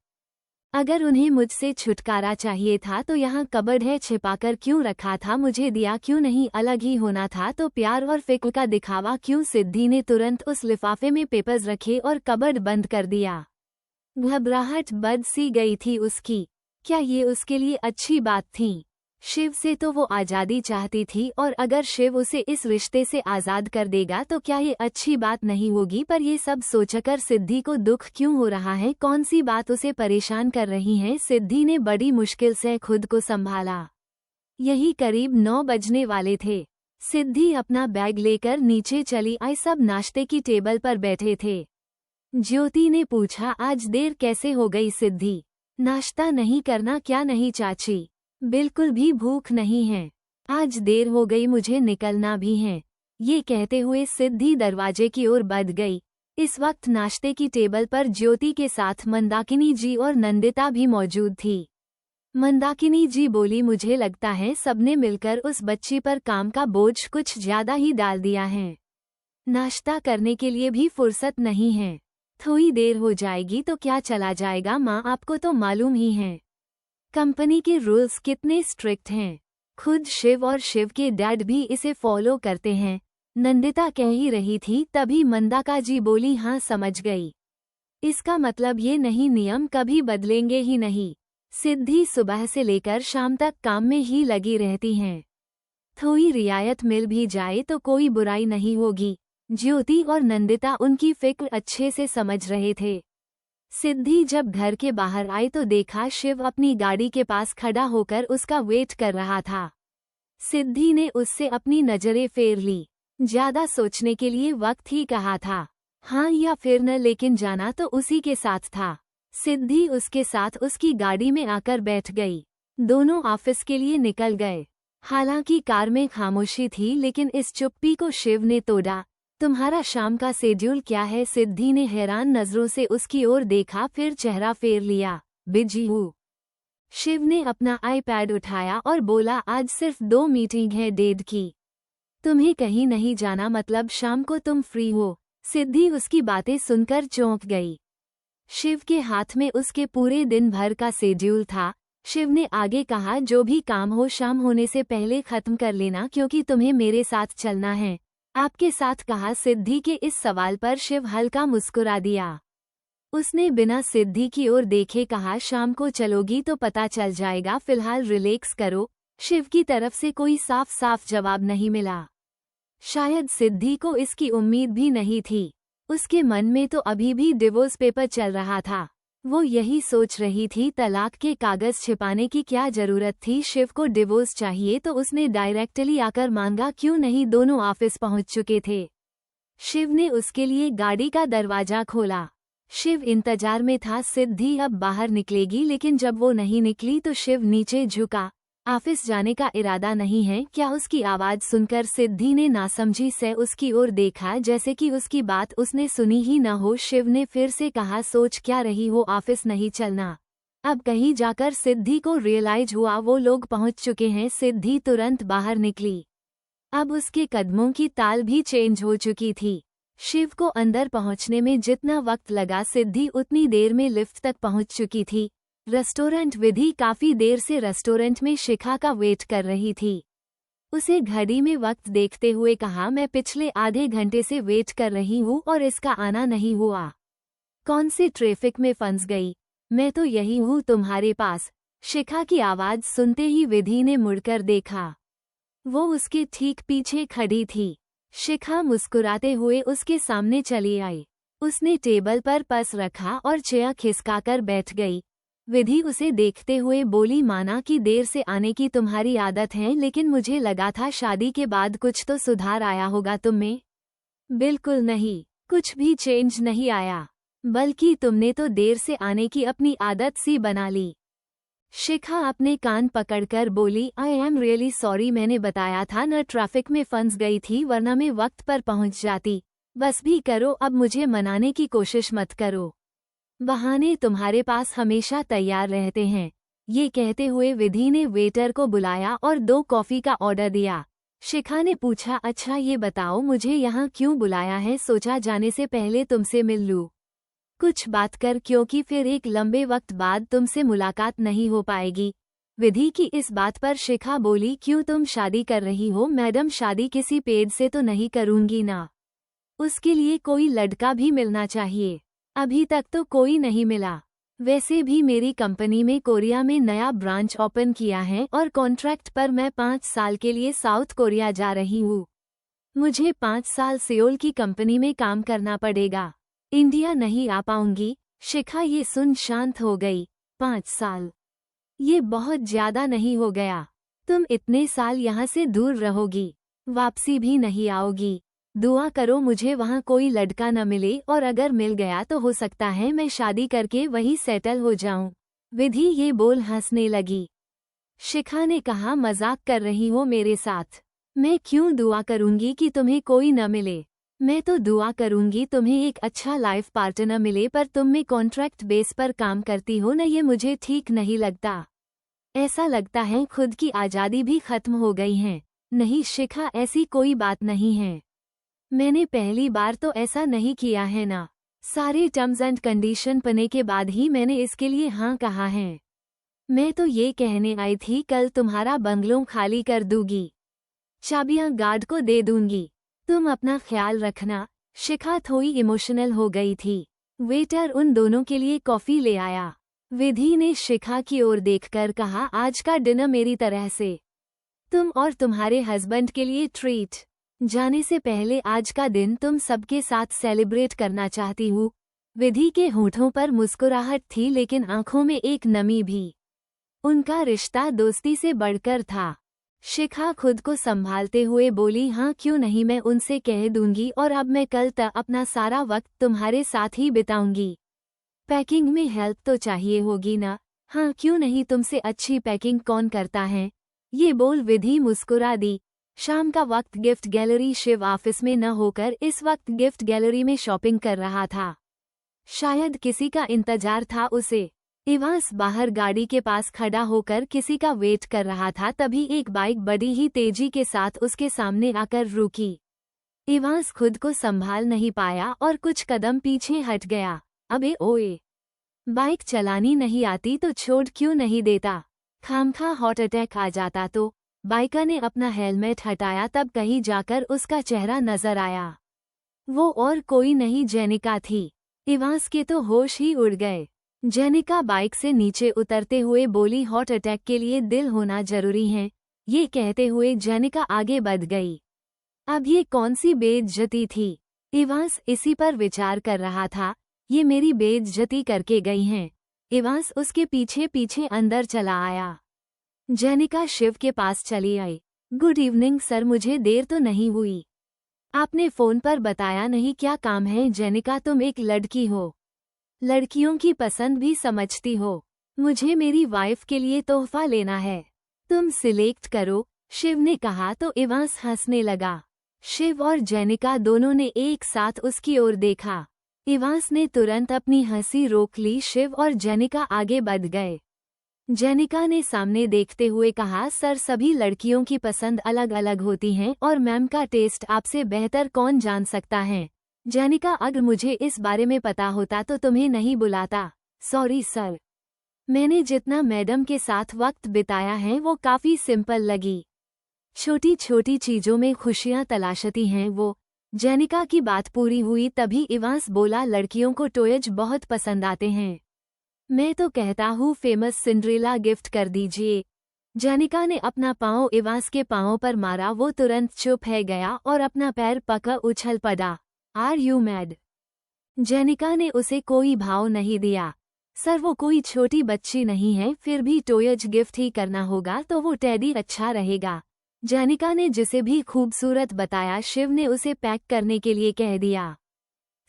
अगर उन्हें मुझसे छुटकारा चाहिए था तो यहाँ कबर्ड है, छिपाकर क्यों रखा था? मुझे दिया क्यों नहीं? अलग ही होना था तो प्यार और फिक्र का दिखावा क्यों? सिद्धि ने तुरंत उस लिफाफे में पेपर्स रखे और कबर्ड बंद कर दिया। घबराहट बढ़ सी गई थी उसकी। क्या ये उसके लिए अच्छी बात थी? शिव से तो वो आज़ादी चाहती थी और अगर शिव उसे इस रिश्ते से आज़ाद कर देगा तो क्या ये अच्छी बात नहीं होगी? पर ये सब सोचकर सिद्धि को दुख क्यों हो रहा है? कौन सी बात उसे परेशान कर रही है? सिद्धि ने बड़ी मुश्किल से खुद को संभाला। यही करीब 9 बजने वाले थे। सिद्धि अपना बैग लेकर नीचे चली आई। सब नाश्ते की टेबल पर बैठे थे। ज्योति ने पूछा, आज देर कैसे हो गई सिद्धि? नाश्ता नहीं करना क्या? नहीं चाची, बिल्कुल भी भूख नहीं है। आज देर हो गई, मुझे निकलना भी है। ये कहते हुए सिद्धि दरवाजे की ओर बढ़ गई। इस वक्त नाश्ते की टेबल पर ज्योति के साथ मंदाकिनी जी और नंदिता भी मौजूद थी। मंदाकिनी जी बोली, मुझे लगता है सबने मिलकर उस बच्ची पर काम का बोझ कुछ ज्यादा ही डाल दिया है। नाश्ता करने के लिए भी फुर्सत नहीं है। थोड़ी देर हो जाएगी तो क्या चला जाएगा माँ, आपको तो मालूम ही है कंपनी के रूल्स कितने स्ट्रिक्ट हैं। खुद शिव और शिव के डैड भी इसे फॉलो करते हैं। नंदिता कह ही रही थी तभी मंदाका जी बोली, हाँ समझ गई। इसका मतलब ये नहीं नियम कभी बदलेंगे ही नहीं। सिद्धि सुबह से लेकर शाम तक काम में ही लगी रहती हैं। थोड़ी रियायत मिल भी जाए तो कोई बुराई नहीं होगी। ज्योति और नंदिता उनकी फिक्र अच्छे से समझ रहे थे। सिद्धि जब घर के बाहर आई तो देखा शिव अपनी गाड़ी के पास खड़ा होकर उसका वेट कर रहा था। सिद्धि ने उससे अपनी नजरें फेर ली। ज्यादा सोचने के लिए वक्त ही कहा था, हाँ या फिर न, लेकिन जाना तो उसी के साथ था। सिद्धि उसके साथ उसकी गाड़ी में आकर बैठ गई। दोनों ऑफिस के लिए निकल गए। हालांकि कार में खामोशी थी लेकिन इस चुप्पी को शिव ने तोड़ा। तुम्हारा शाम का शेड्यूल क्या है? सिद्धि ने हैरान नजरों से उसकी ओर देखा, फिर चेहरा फेर लिया। बिजी हूँ। शिव ने अपना आईपैड उठाया और बोला, आज सिर्फ 2 मीटिंग है डेढ़ की। तुम्हें कहीं नहीं जाना? मतलब शाम को तुम फ्री हो? सिद्धि उसकी बातें सुनकर चौंक गई। शिव के हाथ में उसके पूरे दिन भर का शेड्यूल था। शिव ने आगे कहा, जो भी काम हो शाम होने से पहले खत्म कर लेना क्योंकि तुम्हें मेरे साथ चलना है। आपके साथ कहा। सिद्धि के इस सवाल पर शिव हल्का मुस्कुरा दिया। उसने बिना सिद्धि की ओर देखे कहा, शाम को चलोगी तो पता चल जाएगा, फिलहाल रिलैक्स करो। शिव की तरफ से कोई साफ साफ जवाब नहीं मिला। शायद सिद्धि को इसकी उम्मीद भी नहीं थी। उसके मन में तो अभी भी डिवोर्स पेपर चल रहा था। वो यही सोच रही थी, तलाक के कागज छिपाने की क्या जरूरत थी? शिव को डिवोर्स चाहिए तो उसने डायरेक्टली आकर मांगा क्यों नहीं? दोनों ऑफिस पहुंच चुके थे। शिव ने उसके लिए गाड़ी का दरवाजा खोला। शिव इंतजार में था सिद्धि अब बाहर निकलेगी, लेकिन जब वो नहीं निकली तो शिव नीचे झुका। ऑफिस जाने का इरादा नहीं है क्या? उसकी आवाज सुनकर सिद्धि ने नासमझी से उसकी ओर देखा, जैसे कि उसकी बात उसने सुनी ही न हो। शिव ने फिर से कहा, सोच क्या रही हो? ऑफिस नहीं चलना? अब कहीं जाकर सिद्धि को रियलाइज हुआ वो लोग पहुंच चुके हैं। सिद्धि तुरंत बाहर निकली। अब उसके कदमों की ताल भी चेंज हो चुकी थी। शिव को अंदर पहुंचने में जितना वक्त लगा सिद्धि उतनी देर में लिफ्ट तक पहुंच चुकी थी। रेस्टोरेंट विधि काफी देर से रेस्टोरेंट में शिखा का वेट कर रही थी। उसे घड़ी में वक्त देखते हुए कहा, मैं पिछले आधे घंटे से वेट कर रही हूँ और इसका आना नहीं हुआ। कौन सी ट्रैफिक में फंस गई? मैं तो यही हूँ तुम्हारे पास। शिखा की आवाज सुनते ही विधि ने मुड़कर देखा। वो उसके ठीक पीछे खड़ी थी। शिखा मुस्कुराते हुए उसके सामने चली आई। उसने टेबल पर पर्स रखा और चेयर खिसकाकर बैठ गई। विधि उसे देखते हुए बोली, माना कि देर से आने की तुम्हारी आदत है, लेकिन मुझे लगा था शादी के बाद कुछ तो सुधार आया होगा तुम में। बिल्कुल नहीं, कुछ भी चेंज नहीं आया, बल्कि तुमने तो देर से आने की अपनी आदत सी बना ली। शिखा अपने कान पकड़कर बोली, आई एम रियली सॉरी, मैंने बताया था न, ट्रैफिक में फंस गई थी, वरना मैं वक्त पर पहुंच जाती। बस भी करो, अब मुझे मनाने की कोशिश मत करो। बहाने तुम्हारे पास हमेशा तैयार रहते हैं। ये कहते हुए विधि ने वेटर को बुलाया और 2 कॉफी का ऑर्डर दिया। शिखा ने पूछा, अच्छा ये बताओ मुझे यहाँ क्यों बुलाया है? सोचा जाने से पहले तुमसे मिल लूं, कुछ बात कर, क्योंकि फिर एक लंबे वक्त बाद तुमसे मुलाकात नहीं हो पाएगी। विधि की इस बात पर शिखा बोली, क्यों, तुम शादी कर रही हो? मैडम, शादी किसी पेड़ से तो नहीं करूंगी ना, उसके लिए कोई लड़का भी मिलना चाहिए। अभी तक तो कोई नहीं मिला। वैसे भी मेरी कंपनी में कोरिया में नया ब्रांच ओपन किया है और कॉन्ट्रैक्ट पर मैं 5 साल के लिए साउथ कोरिया जा रही हूँ। मुझे 5 साल सियोल की कंपनी में काम करना पड़ेगा, इंडिया नहीं आ पाऊंगी। शिखा ये सुन शांत हो गई। 5 साल, ये बहुत ज्यादा नहीं हो गया? तुम इतने साल यहाँ से दूर रहोगी, वापसी भी नहीं आओगी। दुआ करो मुझे वहाँ कोई लड़का न मिले, और अगर मिल गया तो हो सकता है मैं शादी करके वहीं सेटल हो जाऊं। विधि ये बोल हंसने लगी। शिखा ने कहा, मजाक कर रही हो मेरे साथ? मैं क्यों दुआ करूंगी कि तुम्हें कोई न मिले? मैं तो दुआ करूंगी तुम्हें एक अच्छा लाइफ पार्टनर मिले, पर तुम में कॉन्ट्रैक्ट बेस पर काम करती हो न, ये मुझे ठीक नहीं लगता। ऐसा लगता है खुद की आज़ादी भी खत्म हो गई है। नहीं शिखा, ऐसी कोई बात नहीं है। मैंने पहली बार तो ऐसा नहीं किया है ना। सारे टर्म्स एंड कंडीशन पढ़ने के बाद ही मैंने इसके लिए हाँ कहा है। मैं तो ये कहने आई थी, कल तुम्हारा बंगलो खाली कर दूंगी, चाबियां गार्ड को दे दूंगी, तुम अपना ख्याल रखना। शिखा थोड़ी इमोशनल हो गई थी। वेटर उन दोनों के लिए कॉफी ले आया। विधि ने शिखा की ओर देखकर कहा, आज का डिनर मेरी तरह से तुम और तुम्हारे हस्बैंड के लिए ट्रीट। जाने से पहले आज का दिन तुम सबके साथ सेलिब्रेट करना चाहती हूँ। विधि के होठों पर मुस्कुराहट थी, लेकिन आंखों में एक नमी भी। उनका रिश्ता दोस्ती से बढ़कर था। शिखा खुद को संभालते हुए बोली, हाँ क्यों नहीं, मैं उनसे कह दूंगी, और अब मैं कल तक अपना सारा वक्त तुम्हारे साथ ही बिताऊंगी। पैकिंग में हेल्प तो चाहिए होगी ना? हाँ क्यों नहीं, तुमसे अच्छी पैकिंग कौन करता है? ये बोल विधि मुस्कुरा दी। शाम का वक्त गिफ्ट गैलरी, शिव ऑफिस में न होकर इस वक्त गिफ्ट गैलरी में शॉपिंग कर रहा था। शायद किसी का इंतजार था उसे। इवांस बाहर गाड़ी के पास खड़ा होकर किसी का वेट कर रहा था, तभी एक बाइक बड़ी ही तेजी के साथ उसके सामने आकर रुकी। इवांस खुद को संभाल नहीं पाया और कुछ कदम पीछे हट गया। अबे ओए, बाइक चलानी नहीं आती तो छोड़ क्यों नहीं देता? खामखा हार्ट अटैक आ जाता तो? बाइकर ने अपना हेलमेट हटाया, तब कहीं जाकर उसका चेहरा नजर आया। वो और कोई नहीं, जेनिका थी। इवांस के तो होश ही उड़ गए। जेनिका बाइक से नीचे उतरते हुए बोली, हार्ट अटैक के लिए दिल होना जरूरी है। ये कहते हुए जेनिका आगे बढ़ गई। अब ये कौन सी बेइज्जती थी? इवांस इसी पर विचार कर रहा था। ये मेरी बेइज्जती करके गई हैं। इवांस उसके पीछे पीछे अंदर चला आया। जेनिका शिव के पास चली आई। गुड इवनिंग सर, मुझे देर तो नहीं हुई? आपने फोन पर बताया नहीं, क्या काम है? जेनिका, तुम एक लड़की हो, लड़कियों की पसंद भी समझती हो। मुझे मेरी वाइफ के लिए तोहफा लेना है, तुम सिलेक्ट करो, शिव ने कहा तो इवांस हंसने लगा। शिव और जेनिका दोनों ने एक साथ उसकी ओर देखा। इवांस ने तुरंत अपनी हंसी रोक ली। शिव और जेनिका आगे बढ़ गए। जेनिका ने सामने देखते हुए कहा, सर सभी लड़कियों की पसंद अलग अलग होती हैं और मैम का टेस्ट आपसे बेहतर कौन जान सकता है? जेनिका, अगर मुझे इस बारे में पता होता तो तुम्हें नहीं बुलाता। सॉरी सर, मैंने जितना मैडम के साथ वक्त बिताया है वो काफी सिंपल लगी। छोटी छोटी चीजों में खुशियां तलाशती हैं वो। जेनिका की बात पूरी हुई तभी इवांस बोला, लड़कियों को टॉयज बहुत पसंद आते हैं। मैं तो कहता हूँ फेमस सिंड्रेला गिफ्ट कर दीजिए। जेनिका ने अपना पाँव इवांस के पाँव पर मारा। वो तुरंत चुप है गया और अपना पैर पकड़ उछल पड़ा। Are you mad? जेनिका ने उसे कोई भाव नहीं दिया। सर वो कोई छोटी बच्ची नहीं है, फिर भी टॉयज गिफ्ट ही करना होगा तो वो टेडी अच्छा रहेगा। जेनिका ने जिसे भी खूबसूरत बताया शिव ने उसे पैक करने के लिए कह दिया।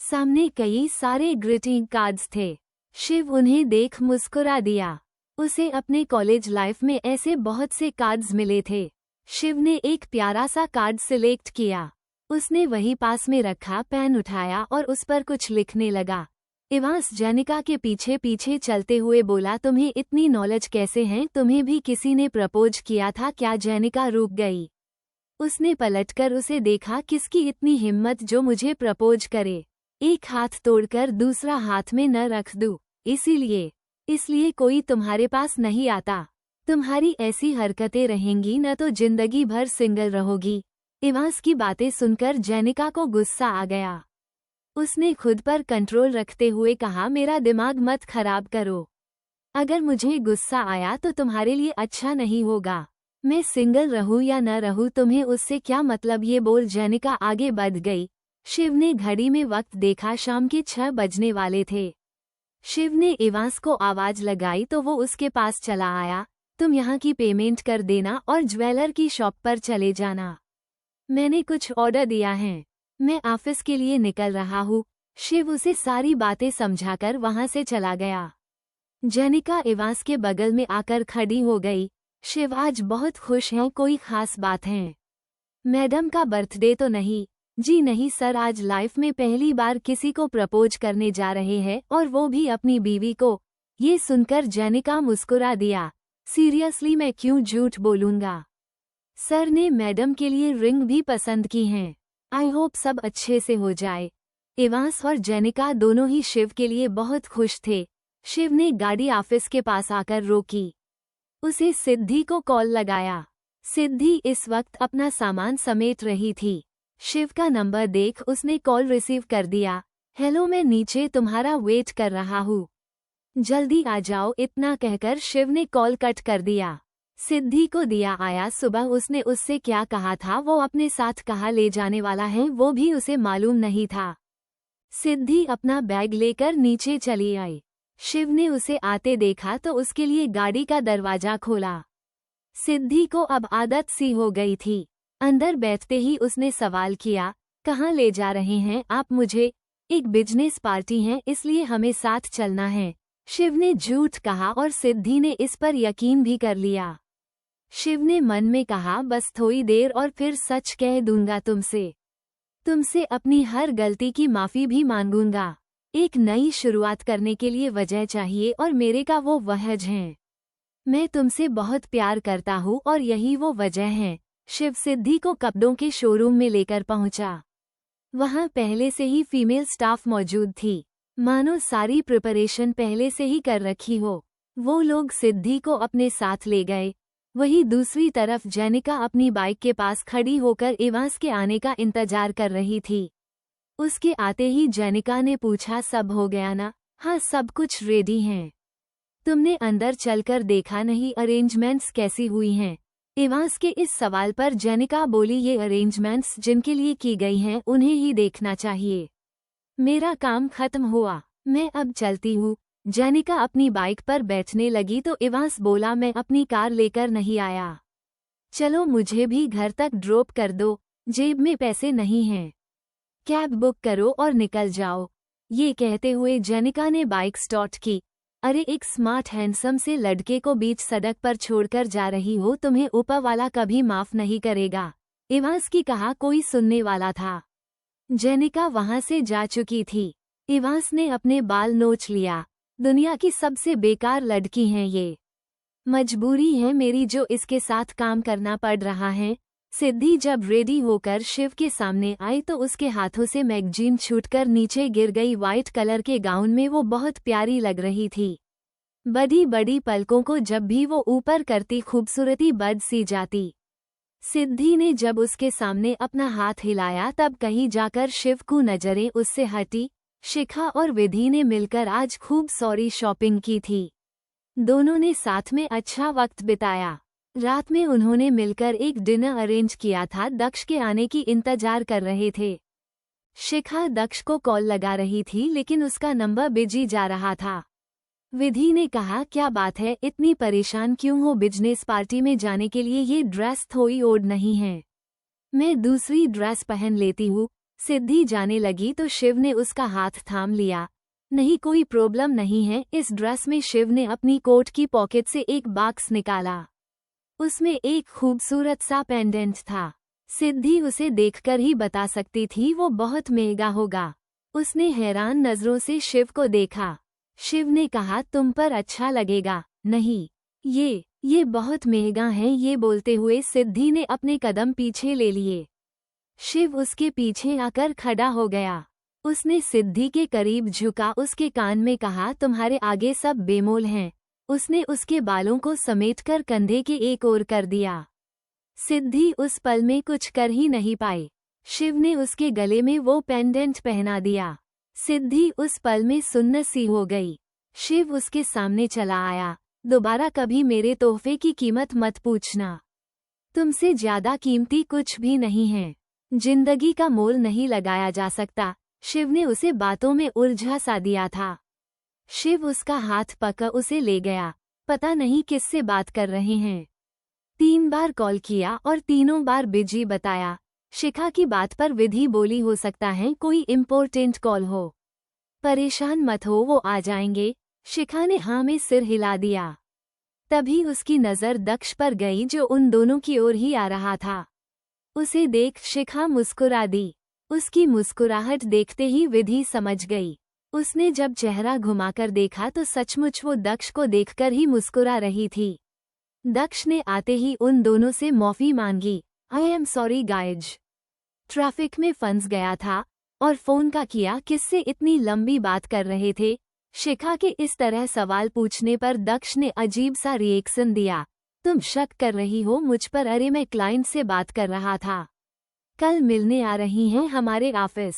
सामने कई सारे ग्रीटिंग कार्ड्स थे। शिव उन्हें देख मुस्कुरा दिया। उसे अपने कॉलेज लाइफ में ऐसे बहुत से कार्ड्स मिले थे। शिव ने एक प्यारा सा कार्ड सिलेक्ट किया। उसने वही पास में रखा, पेन उठाया और उस पर कुछ लिखने लगा। इवांस जेनिका के पीछे पीछे चलते हुए बोला, तुम्हें इतनी नॉलेज कैसे है? तुम्हें भी किसी ने प्रपोज किया था क्या? जेनिका रुक गई। उसने पलटकर उसे देखा। किसकी इतनी हिम्मत जो मुझे प्रपोज करे? एक हाथ तोड़कर दूसरा हाथ में न रख दूं, इसलिए कोई तुम्हारे पास नहीं आता। तुम्हारी ऐसी हरकतें रहेंगी न तो जिंदगी भर सिंगल रहोगी। इवांस की बातें सुनकर जेनिका को गुस्सा आ गया। उसने खुद पर कंट्रोल रखते हुए कहा, मेरा दिमाग मत खराब करो। अगर मुझे गुस्सा आया तो तुम्हारे लिए अच्छा नहीं होगा। मैं सिंगल रहूं या न रहूं तुम्हें उससे क्या मतलब? ये बोल जेनिका आगे बढ़ गई। शिव ने घड़ी में वक्त देखा। शाम के 6 बजने वाले थे। शिव ने इवांस को आवाज लगाई तो वो उसके पास चला आया। तुम यहाँ की पेमेंट कर देना और ज्वेलर की शॉप पर चले जाना। मैंने कुछ ऑर्डर दिया है। मैं ऑफिस के लिए निकल रहा हूँ। शिव उसे सारी बातें समझाकर वहां से चला गया। जेनिका इवांस के बगल में आकर खड़ी हो गई। शिव आज बहुत खुश हैं, कोई खास बात है? मैडम का बर्थडे तो नहीं? जी नहीं सर, आज लाइफ में पहली बार किसी को प्रपोज करने जा रहे हैं और वो भी अपनी बीवी को। ये सुनकर जेनिका मुस्कुरा दिया। सीरियसली मैं क्यों झूठ बोलूंगा? सर ने मैडम के लिए रिंग भी पसंद की हैं। आई होप सब अच्छे से हो जाए। इवांस और जेनिका दोनों ही शिव के लिए बहुत खुश थे। शिव ने गाड़ी ऑफिस के पास आकर रोकी। उसे सिद्धि को कॉल लगाया। सिद्धि इस वक्त अपना सामान समेट रही थी। शिव का नंबर देख उसने कॉल रिसीव कर दिया। हेलो, मैं नीचे तुम्हारा वेट कर रहा हूँ, जल्दी आ जाओ। इतना कहकर शिव ने कॉल कट कर दिया। सिद्धि को दिया आया। सुबह उसने उससे क्या कहा था, वो अपने साथ कहाँ ले जाने वाला है, वो भी उसे मालूम नहीं था। सिद्धि अपना बैग लेकर नीचे चली आई। शिव ने उसे आते देखा तो उसके लिए गाड़ी का दरवाजा खोला। सिद्धि को अब आदत सी हो गई थी। अंदर बैठते ही उसने सवाल किया, कहाँ ले जा रहे हैं आप मुझे? एक बिजनेस पार्टी है इसलिए हमें साथ चलना है। शिव ने झूठ कहा और सिद्धि ने इस पर यकीन भी कर लिया। शिव ने मन में कहा, बस थोड़ी देर और फिर सच कह दूंगा तुमसे अपनी हर गलती की माफी भी मांगूंगा। एक नई शुरुआत करने के लिए वजह चाहिए और मेरे का वो वहज है। मैं तुमसे बहुत प्यार करता हूँ और यही वो वजह है। शिव सिद्धि को कपड़ों के शोरूम में लेकर पहुंचा। वहां पहले से ही फीमेल स्टाफ मौजूद थी, मानो सारी प्रिपरेशन पहले से ही कर रखी हो। वो लोग सिद्धि को अपने साथ ले गए। वहीं दूसरी तरफ जेनिका अपनी बाइक के पास खड़ी होकर इवांस के आने का इंतजार कर रही थी। उसके आते ही जेनिका ने पूछा, सब हो गया ना? हाँ, सब कुछ रेडी हैं। तुमने अंदर चलकर देखा नहीं अरेंजमेंट्स कैसी हुई हैं? इवांस के इस सवाल पर जेनिका बोली, ये अरेंजमेंट्स जिनके लिए की गई हैं उन्हें ही देखना चाहिए। मेरा काम खत्म हुआ, मैं अब चलती हूँ। जेनिका अपनी बाइक पर बैठने लगी तो इवांस बोला, मैं अपनी कार लेकर नहीं आया। चलो मुझे भी घर तक ड्रॉप कर दो, जेब में पैसे नहीं हैं। कैब बुक करो और निकल जाओ। ये कहते हुए जेनिका ने बाइक स्टार्ट की। अरे, एक स्मार्ट हैंडसम से लड़के को बीच सड़क पर छोड़कर जा रही हो, तुम्हें ऊपर वाला कभी माफ नहीं करेगा। इवांस की कहा कोई सुनने वाला था। जेनिका वहां से जा चुकी थी। इवांस ने अपने बाल नोच लिया। दुनिया की सबसे बेकार लड़की हैं ये। मजबूरी है मेरी जो इसके साथ काम करना पड़ रहा है। सिद्धि जब रेडी होकर शिव के सामने आई तो उसके हाथों से मैगजीन छूटकर नीचे गिर गई। वाइट कलर के गाउन में वो बहुत प्यारी लग रही थी। बड़ी बड़ी पलकों को जब भी वो ऊपर करती खूबसूरती बढ़ सी जाती। सिद्धि ने जब उसके सामने अपना हाथ हिलाया तब कहीं जाकर शिव को नजरें उससे हटी। शिखा और विधि ने मिलकर आज खूब सॉरी शॉपिंग की थी। दोनों ने साथ में अच्छा वक्त बिताया। रात में उन्होंने मिलकर एक डिनर अरेंज किया था। दक्ष के आने की इंतजार कर रहे थे। शिखा दक्ष को कॉल लगा रही थी लेकिन उसका नंबर बिजी जा रहा था। विधि ने कहा, क्या बात है, इतनी परेशान क्यों हो? बिजनेस पार्टी में जाने के लिए ये ड्रेस थोड़ी ओड नहीं है, मैं दूसरी ड्रेस पहन लेती हूँ। सिद्धि जाने लगी तो शिव ने उसका हाथ थाम लिया। नहीं, कोई प्रॉब्लम नहीं है। इस ड्रेस में शिव ने अपनी कोट की पॉकेट से एक बॉक्स निकाला। उसमें एक खूबसूरत सा पेंडेंट था। सिद्धि उसे देखकर ही बता सकती थी वो बहुत महंगा होगा। उसने हैरान नजरों से शिव को देखा। शिव ने कहा, तुम पर अच्छा लगेगा। नहीं, ये बहुत महंगा है। ये बोलते हुए सिद्धि ने अपने कदम पीछे ले लिए। शिव उसके पीछे आकर खड़ा हो गया। उसने सिद्धि के करीब झुका, उसके कान में कहा, तुम्हारे आगे सब बेमोल हैं। उसने उसके बालों को समेटकर कंधे के एक ओर कर दिया। सिद्धि उस पल में कुछ कर ही नहीं पाई। शिव ने उसके गले में वो पेंडेंट पहना दिया। सिद्धि उस पल में सुन्न सी हो गई। शिव उसके सामने चला आया। दोबारा कभी मेरे तोहफे की कीमत मत पूछना। तुमसे ज्यादा कीमती कुछ भी नहीं है। जिंदगी का मोल नहीं लगाया जा सकता। शिव ने उसे बातों में उलझा सा दिया था। शिव उसका हाथ पकड़ उसे ले गया। पता नहीं किससे बात कर रहे हैं। 3 बार कॉल किया और तीनों बार बिजी बताया। शिखा की बात पर विधि बोली, हो सकता है कोई इम्पोर्टेंट कॉल हो, परेशान मत हो, वो आ जाएंगे। शिखा ने हाँ में सिर हिला दिया। तभी उसकी नज़र दक्ष पर गई जो उन दोनों की ओर ही आ रहा था। उसे देख शिखा मुस्कुरा दी। उसकी मुस्कुराहट देखते ही विधि समझ गई। उसने जब चेहरा घुमाकर देखा तो सचमुच वो दक्ष को देखकर ही मुस्कुरा रही थी। दक्ष ने आते ही उन दोनों से माफी मांगी। I am sorry guys, traffic में फंस गया था। और फोन का किया, किससे इतनी लंबी बात कर रहे थे? शिखा के इस तरह सवाल पूछने पर दक्ष ने अजीब सा रिएक्शन दिया। तुम शक कर रही हो मुझ पर? अरे मैं क्लाइंट से बात कर रहा था। कल मिलने आ रही हैं हमारे ऑफिस।